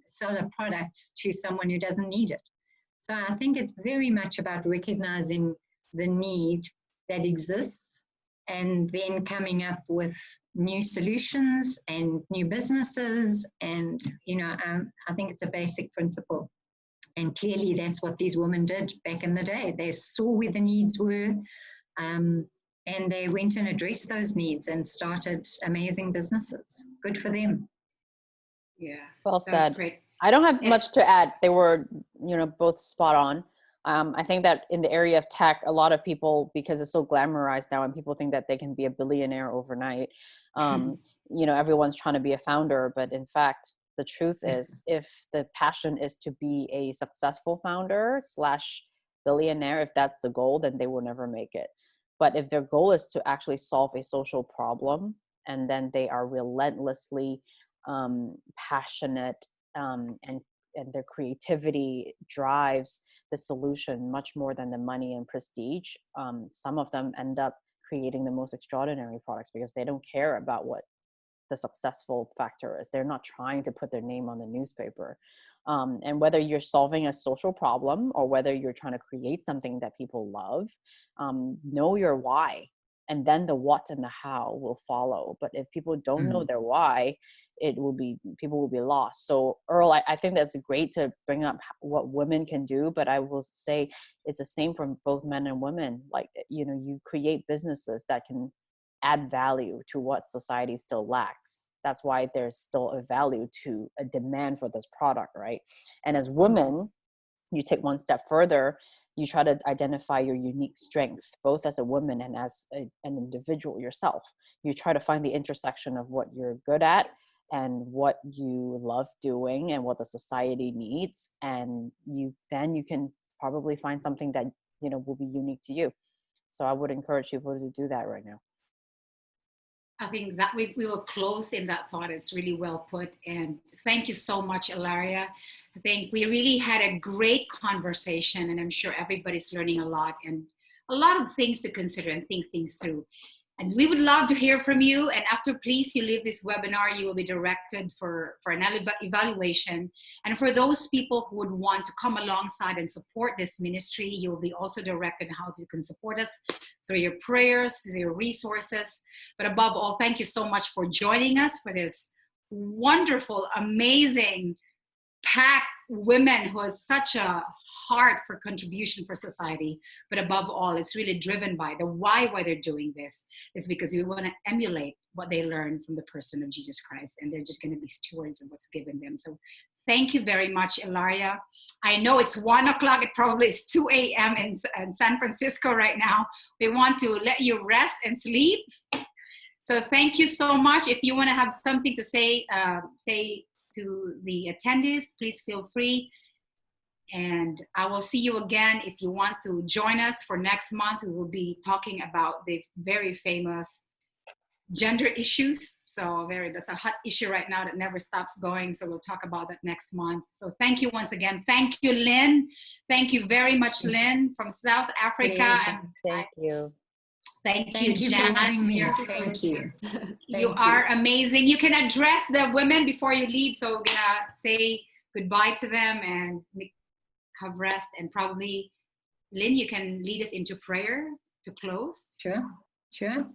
sell a product to someone who doesn't need it. So I think it's very much about recognizing the need that exists and then coming up with new solutions and new businesses. And, I think it's a basic principle. And clearly that's what these women did back in the day. They saw where the needs were, and they went and addressed those needs and started amazing businesses. Good for them. Yeah. Well said. Great. I don't have much to add. They were, both spot on. I think that in the area of tech, a lot of people, because it's so glamorized now and people think that they can be a billionaire overnight, everyone's trying to be a founder. But in fact, the truth is, if the passion is to be a successful founder / billionaire, if that's the goal, then they will never make it. But if their goal is to actually solve a social problem, and then they are relentlessly passionate, and their creativity drives the solution much more than the money and prestige, some of them end up creating the most extraordinary products because they don't care about what the successful factor is. They're not trying to put their name on the newspaper. And whether you're solving a social problem or whether you're trying to create something that people love, know your why, and then the what and the how will follow. But if people don't know their why, people will be lost. So Earl, I think that's great to bring up what women can do, but I will say it's the same for both men and women. Like, you create businesses that can add value to what society still lacks. That's why there's still a value to a demand for this product, right? And as women, you take one step further, you try to identify your unique strength, both as a woman and as an individual yourself. You try to find the intersection of what you're good at and what you love doing and what the society needs. And you can probably find something that, will be unique to you. So I would encourage people to do that right now. I think that we will close in that thought. It's really well put. And thank you so much, Ilaria. I think we really had a great conversation, and I'm sure everybody's learning a lot and a lot of things to consider and think things through. And we would love to hear from you. And after, please, you leave this webinar, you will be directed for an evaluation. And for those people who would want to come alongside and support this ministry, you will be also directed how you can support us through your prayers, through your resources. But above all, thank you so much for joining us for this wonderful, amazing packed women who has such a heart for contribution for society. But above all, it's really driven by the why they're doing this is because we want to emulate what they learned from the person of Jesus Christ, and they're just going to be stewards of what's given them. So thank you very much, Ilaria. I know it's 1 o'clock. It probably is 2 a.m. in San Francisco right now. We want to let you rest and sleep. So thank you so much. If you want to have something to say, say to the attendees, please feel free. And I will see you again if you want to join us for next month. We will be talking about the very famous gender issues. So that's a hot issue right now that never stops going. So we'll talk about that next month. So thank you once again. Thank you, Lynn. Thank you very much, Lynn, from South Africa. Thank you. Thank you, Jan. Thank you. You are amazing. You can address the women before you leave. So we're gonna say goodbye to them and have rest. And probably, Lynn, you can lead us into prayer to close. Sure.